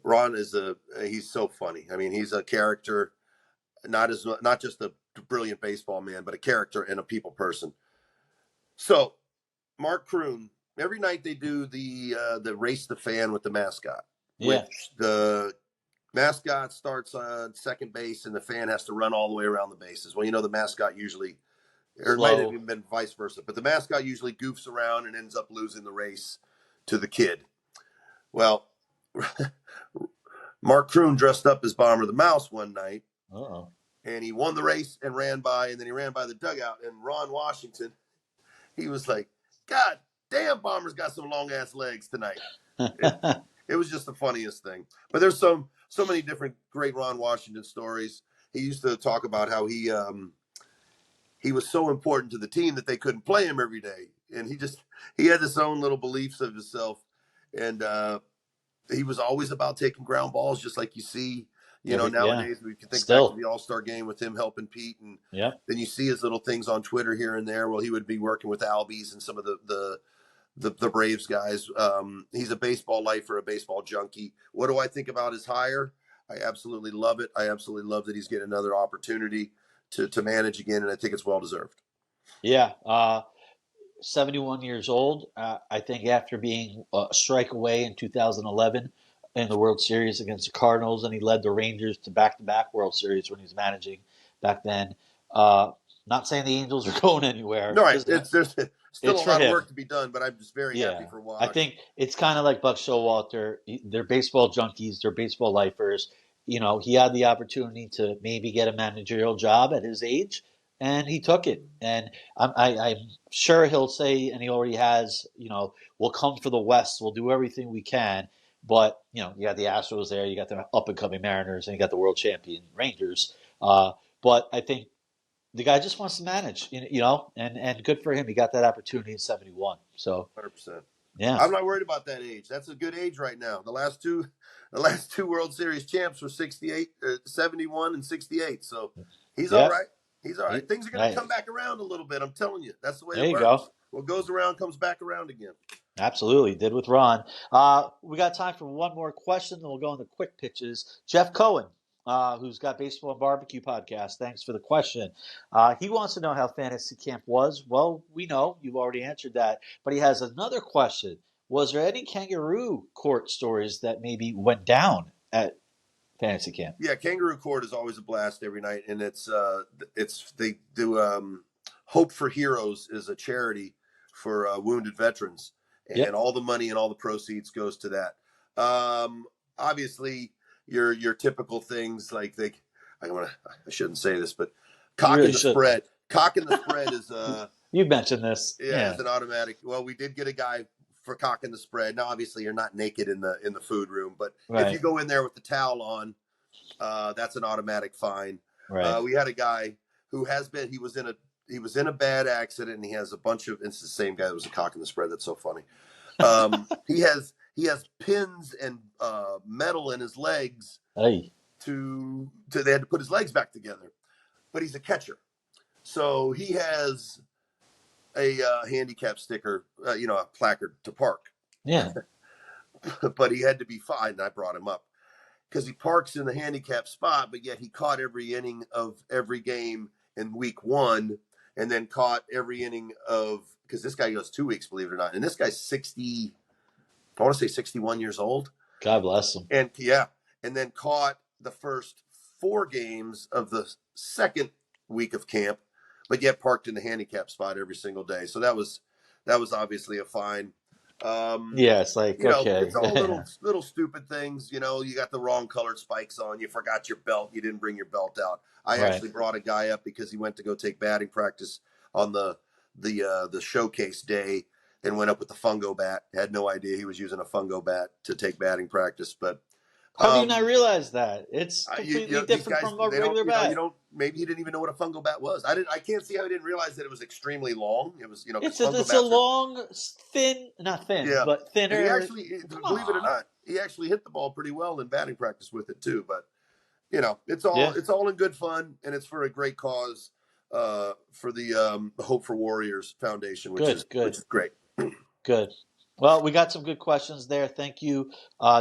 S8: Ron he's so funny. I mean, he's a character, not just a brilliant baseball man, but a character and a people person. So Mark Kroon, every night they do the race the fan with the mascot.
S7: Yeah.
S8: Which the mascot starts on second base and the fan has to run all the way around the bases. Well, the mascot usually, or it might have even been vice versa, but the mascot usually goofs around and ends up losing the race to the kid. Well, Mark Kroon dressed up as Bomber the Mouse one night.
S7: Uh-oh.
S8: And he won the race and ran by the dugout. And Ron Washington, he was like, God damn, Bomber's got some long ass legs tonight. It was just the funniest thing. But there's so many different great Ron Washington stories. He used to talk about how he was so important to the team that they couldn't play him every day, and he had his own little beliefs of himself, and he was always about taking ground balls, just like you see. Nowadays we can think back to the All-Star game with him helping Pete, and then you see his little things on Twitter here and there. Well, he would be working with Albies and some of the Braves guys. He's a baseball lifer, a baseball junkie. What do I think about his hire? I absolutely love it. I absolutely love that he's getting another opportunity to manage again, and I think it's well deserved.
S7: Yeah, 71 years old. I think after being a strike away in 2011 in the World Series against the Cardinals, and he led the Rangers to back-to-back World Series when he was managing back then. Not saying the Angels are going anywhere.
S8: No, right. There's still a lot of work to be done, but I'm just very happy for Wash.
S7: I think it's kind of like Buck Showalter. They're baseball junkies. They're baseball lifers. He had the opportunity to maybe get a managerial job at his age, and he took it. And I'm sure he'll say, and he already has, we'll come for the West. We'll do everything we can. But, you got the Astros there. You got the up-and-coming Mariners, and you got the world champion Rangers. But I think the guy just wants to manage, and good for him. He got that opportunity in 71. So
S8: 100%.
S7: Yeah.
S8: I'm not worried about that age. That's a good age right now. The last two World Series champs were 71 and 68. So he's all right. He's all right. Things are going to come back around a little bit. I'm telling you. That's the way it works. There you go. What goes around comes back around again.
S7: Absolutely. Did with Ron. We got time for one more question, then we'll go into quick pitches. Jeff Cohen, who's got Baseball and Barbecue podcast. Thanks for the question. He wants to know how fantasy camp was. Well, we know. You've already answered that. But he has another question. Was there any kangaroo court stories that maybe went down at fantasy camp?
S8: Yeah, kangaroo court is always a blast every night. And they do Hope for Heroes is a charity for wounded veterans. And all the money and all the proceeds goes to that. Obviously, your typical things like I shouldn't say this, but cock in the spread. Cock in the spread is
S7: you mentioned this.
S8: Yeah, it's an automatic. Well, we did get a guy for cock in the spread. Now, obviously, you're not naked in the food room, but if you go in there with the towel on, that's an automatic fine.
S7: Right.
S8: We had a guy who he was in a bad accident, and he has a bunch of. It's the same guy that was a cock in the spread. That's so funny. He has pins and metal in his legs.
S7: Hey.
S8: They had to put his legs back together, but he's a catcher, so he has a handicap sticker, a placard to park.
S7: Yeah,
S8: but he had to be fined. I brought him up because he parks in the handicap spot, but yet he caught every inning of every game in week 1, and then caught every inning because this guy goes 2 weeks, believe it or not, and this guy's 60. I want to say 61 years old.
S7: God bless him.
S8: And then caught the first 4 games of the second week of camp, but yet parked in the handicap spot every single day. So that was obviously a fine.
S7: It's like, okay.
S8: It's all little stupid things. You got the wrong colored spikes on. You forgot your belt. You didn't bring your belt out. I actually brought a guy up because he went to go take batting practice on the showcase day and went up with the fungo bat. Had no idea he was using a fungo bat to take batting practice. But
S7: how do you not realize that? It's completely different from a regular bat.
S8: Maybe he didn't even know what a fungo bat was. I can't see how he didn't realize that it was extremely long. It was,
S7: it's a long, thin, not thin, but thinner.
S8: And he actually, believe it or not, he actually hit the ball pretty well in batting practice with it too. But it's all in good fun, and it's for a great cause, for the Hope for Warriors Foundation, which is great.
S7: Good. Well, we got some good questions there. Thank you,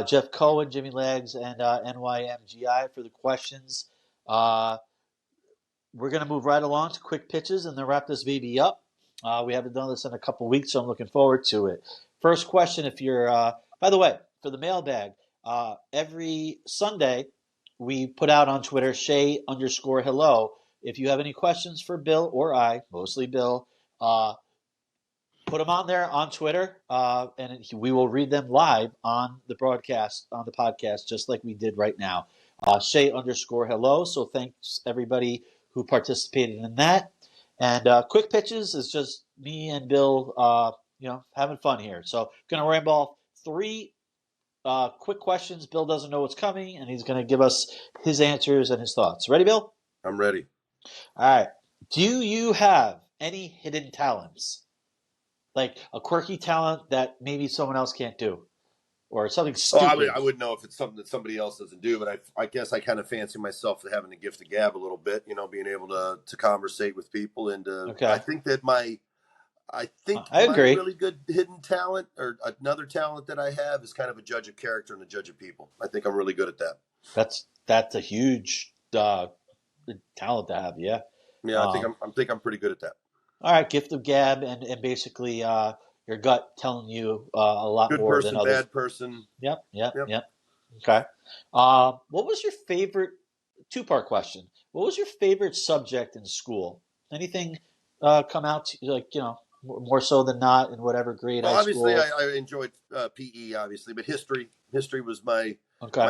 S7: Jeff Cohen, Jimmy Legs, and NYMGI for the questions. We're going to move right along to quick pitches and then wrap this baby up. We haven't done this in a couple weeks, so I'm looking forward to it. First question, if you're by the way, for the mailbag, every Sunday we put out on Twitter, Shay_hello. If you have any questions for Bill or I, mostly Bill, put them on there on Twitter, and we will read them live on the broadcast, on the podcast, just like we did right now. Shay_hello. So thanks everybody who participated in that. And quick pitches is just me and Bill, having fun here. So going to ramble off 3 quick questions. Bill doesn't know what's coming, and he's going to give us his answers and his thoughts. Ready, Bill?
S8: I'm ready.
S7: All right. Do you have any hidden talents? Like a quirky talent that maybe someone else can't do? Or something stupid?
S8: I would know if it's something that somebody else doesn't do, but I guess I kind of fancy myself to having the gift of gab a little bit, being able to conversate with people. And
S7: Okay.
S8: I think that my
S7: agree.
S8: really good hidden talent, or another talent that I have, is kind of a judge of character and a judge of people. I think I'm really good at that.
S7: That's a huge talent to have. Yeah.
S8: Yeah, I think I'm pretty good at that.
S7: All right, gift of gab, and basically your gut telling you a lot
S8: Good
S7: more
S8: person,
S7: than others.
S8: bad person.
S7: Yep. Okay. What was your favorite 2-part question? What was your favorite subject in school? Anything come out to you, like more so than not in whatever grade?
S8: Well,
S7: high
S8: obviously,
S7: school?
S8: I enjoyed PE, obviously, but history was my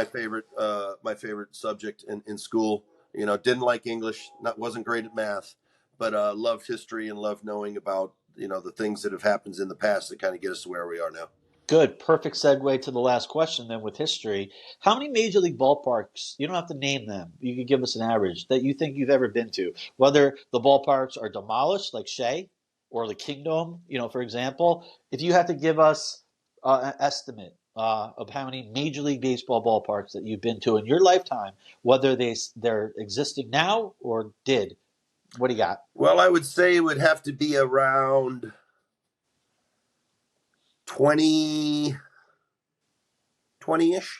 S8: favorite subject in school. Didn't like English, wasn't great at math, but loved history and loved knowing about the things that have happened in the past that kind of get us to where we are now.
S7: Good. Perfect segue to the last question then with history. How many major league ballparks, you don't have to name them, you can give us an average, that you think you've ever been to? Whether the ballparks are demolished like Shea or the Kingdom, for example. If you had to give us an estimate of how many Major League Baseball ballparks that you've been to in your lifetime, whether they're existing now or did, what do you got?
S8: Well, I would say it would have to be around 20-ish,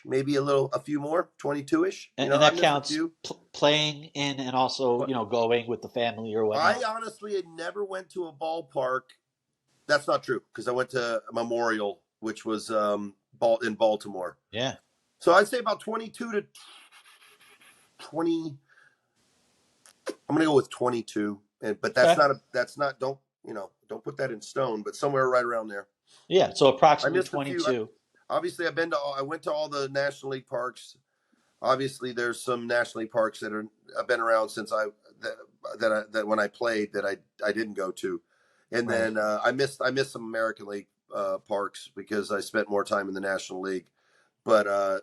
S8: maybe a few more, 22-ish.
S7: And that counts playing in and also, going with the family or whatnot.
S8: I honestly had never went to a ballpark. That's not true, because I went to Memorial, which was in Baltimore.
S7: Yeah.
S8: So I'd say about 22 to 20. I'm going to go with 22, but that's don't put that in stone, but somewhere right around there.
S7: Yeah, so approximately 22.
S8: Obviously, I went to all the National League parks. Obviously, there's some National League parks that have been around since that when I played that I didn't go to, and then I missed some American League parks because I spent more time in the National League. But I'm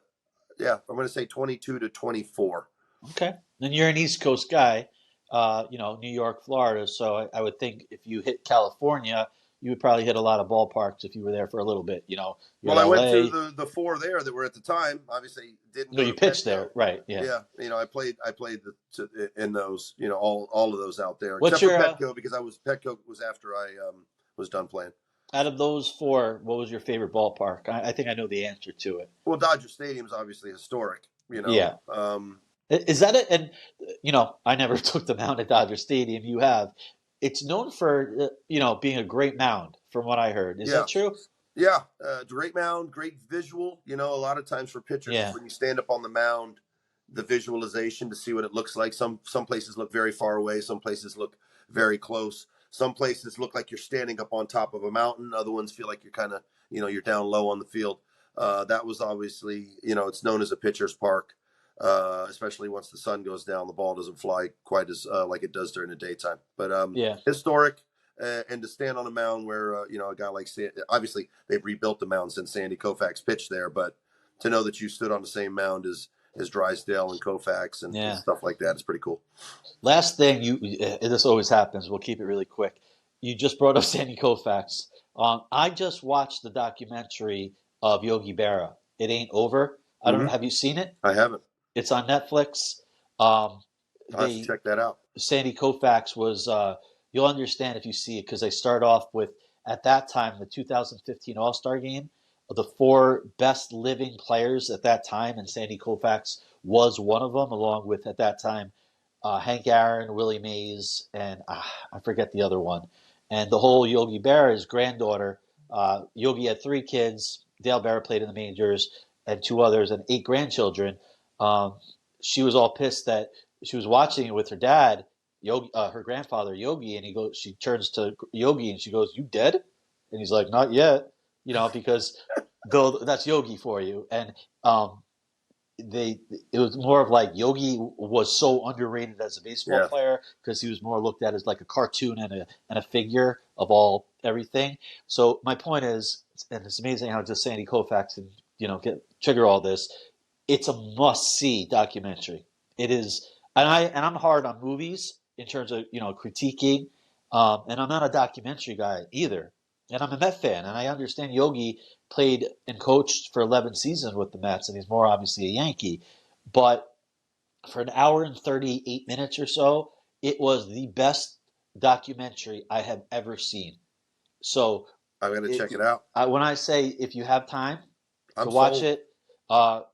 S8: going to say 22 to 24.
S7: Okay, then you're an East Coast guy, New York, Florida. So I would think if you hit California, you would probably hit a lot of ballparks if you were there for a little bit.
S8: Well, I went to the 4 there that were at the time. Obviously, didn't.
S7: No, you pitched there, right? Yeah.
S8: Yeah. I played in those. All of those out there.
S7: What's
S8: except for Petco, because Petco was after I was done playing.
S7: Out of those 4, what was your favorite ballpark? I think I know the answer to it.
S8: Well, Dodger Stadium is obviously historic.
S7: Yeah. Is that it? And I never took the mound at Dodger Stadium. You have. It's known for being a great mound, from what I heard. Is that true?
S8: Yeah, great mound, great visual. A lot of times for pitchers, when you stand up on the mound, the visualization to see what it looks like. Some places look very far away. Some places look very close. Some places look like you're standing up on top of a mountain. Other ones feel like you're kind of, you're down low on the field. That was obviously, it's known as a pitcher's park, especially once the sun goes down. The ball doesn't fly quite as like it does during the daytime. But historic, and to stand on a mound where, a guy like obviously they've rebuilt the mound since Sandy Koufax pitched there. But to know that you stood on the same mound as Drysdale and Koufax and stuff like that is pretty cool. Last
S7: thing, this always happens. We'll keep it really quick. You just brought up Sandy Koufax. I just watched the documentary of Yogi Berra. It Ain't Over. I don't know. Have you seen it?
S8: I haven't.
S7: It's on Netflix.
S8: I'll have to check that out.
S7: Sandy Koufax was. You'll understand if you see it, because they start off with, at that time, the 2015 All-Star Game. The 4 best living players at that time, and Sandy Koufax was one of them, along with, at that time, Hank Aaron, Willie Mays, and I forget the other one. And the whole Yogi Berra, his granddaughter, Yogi had 3 kids. Dale Berra played in the majors, and 2 others, and 8 grandchildren. She was all pissed that she was watching it with her dad, Yogi, her grandfather Yogi, and she turns to Yogi and she goes, "You dead?" And he's like, "Not yet." Because though that's Yogi for you. And it was more of like Yogi was so underrated as a baseball
S8: Yeah.
S7: player because he was more looked at as like a cartoon and a figure of everything. So my point is, and it's amazing how just Sandy Koufax can trigger all this. It's a must see documentary. It is, and I'm hard on movies in terms of critiquing, and I'm not a documentary guy either. And I'm a Met fan, and I understand Yogi played and coached for 11 seasons with the Mets, and he's more obviously a Yankee. But for an hour and 38 minutes or so, it was the best documentary I have ever seen. So
S8: I'm going to check it out.
S7: when I say if you have time to
S8: I'm
S7: watch
S8: sold.
S7: it,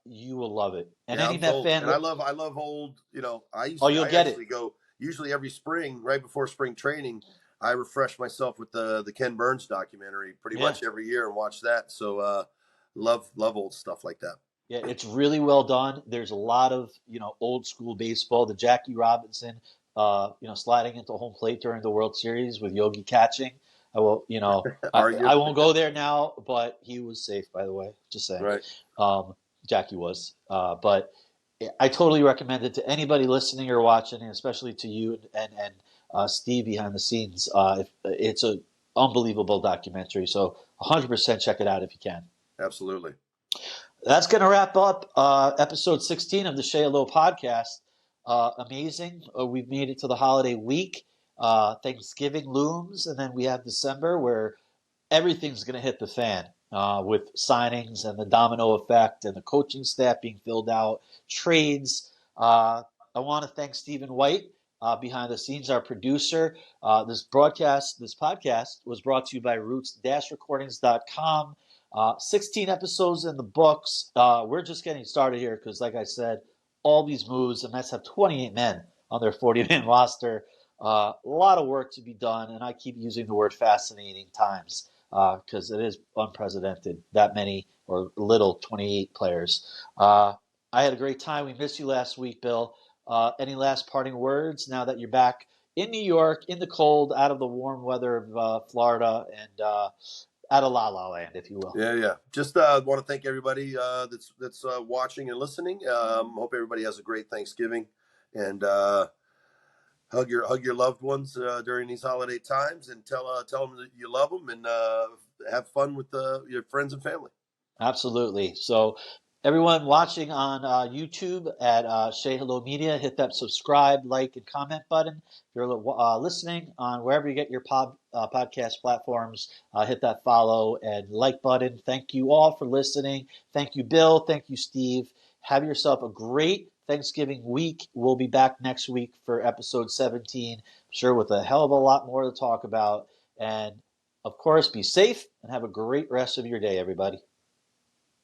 S7: you will love it. And
S8: Yeah,
S7: any
S8: I'm
S7: Met
S8: sold.
S7: fan,
S8: And I love old,
S7: you'll
S8: I
S7: get it.
S8: actually go usually every spring, right before spring training, I refresh myself with the Ken Burns documentary pretty much every year and watch that. So love old stuff like that.
S7: Yeah, it's really well done. There's a lot of old school baseball. The Jackie Robinson, sliding into home plate during the World Series with Yogi catching. I will, I won't go there now, but he was safe, by the way. Just saying.
S8: Right.
S7: Jackie was, but I totally recommend it to anybody listening or watching, and especially to you and Steve behind the scenes. It's an unbelievable documentary, so 100% check it out if you can.
S8: Absolutely.
S7: That's going to wrap up episode 16 of the Shay Low podcast. Amazing. We've made it to the holiday week. Thanksgiving looms, and then we have December where everything's going to hit the fan with signings and the domino effect and the coaching staff being filled out, trades. I want to thank Stephen White behind the scenes, our producer. This podcast was brought to you by roots-recordings.com. 16 episodes in the books. We're just getting started here because, like I said, all these moves, the Mets have 28 men on their 40-man roster. A lot of work to be done, and I keep using the word fascinating times because it is unprecedented, that many or little 28 players. I had a great time. We missed you last week, Bill. Any last parting words now that you're back in New York, in the cold, out of the warm weather of Florida, and out of La La Land, if you will?
S8: Yeah. Just want to thank everybody that's watching and listening. Hope everybody has a great Thanksgiving, and hug your loved ones during these holiday times, and tell them that you love them, and have fun with your friends and family.
S7: Absolutely. So everyone watching on YouTube at Say Hello Media, hit that subscribe, like, and comment button. If you're listening on wherever you get your podcast platforms, hit that follow and like button. Thank you all for listening. Thank you, Bill. Thank you, Steve. Have yourself a great Thanksgiving week. We'll be back next week for episode 17. I'm sure with a hell of a lot more to talk about. And of course, be safe and have a great rest of your day, everybody.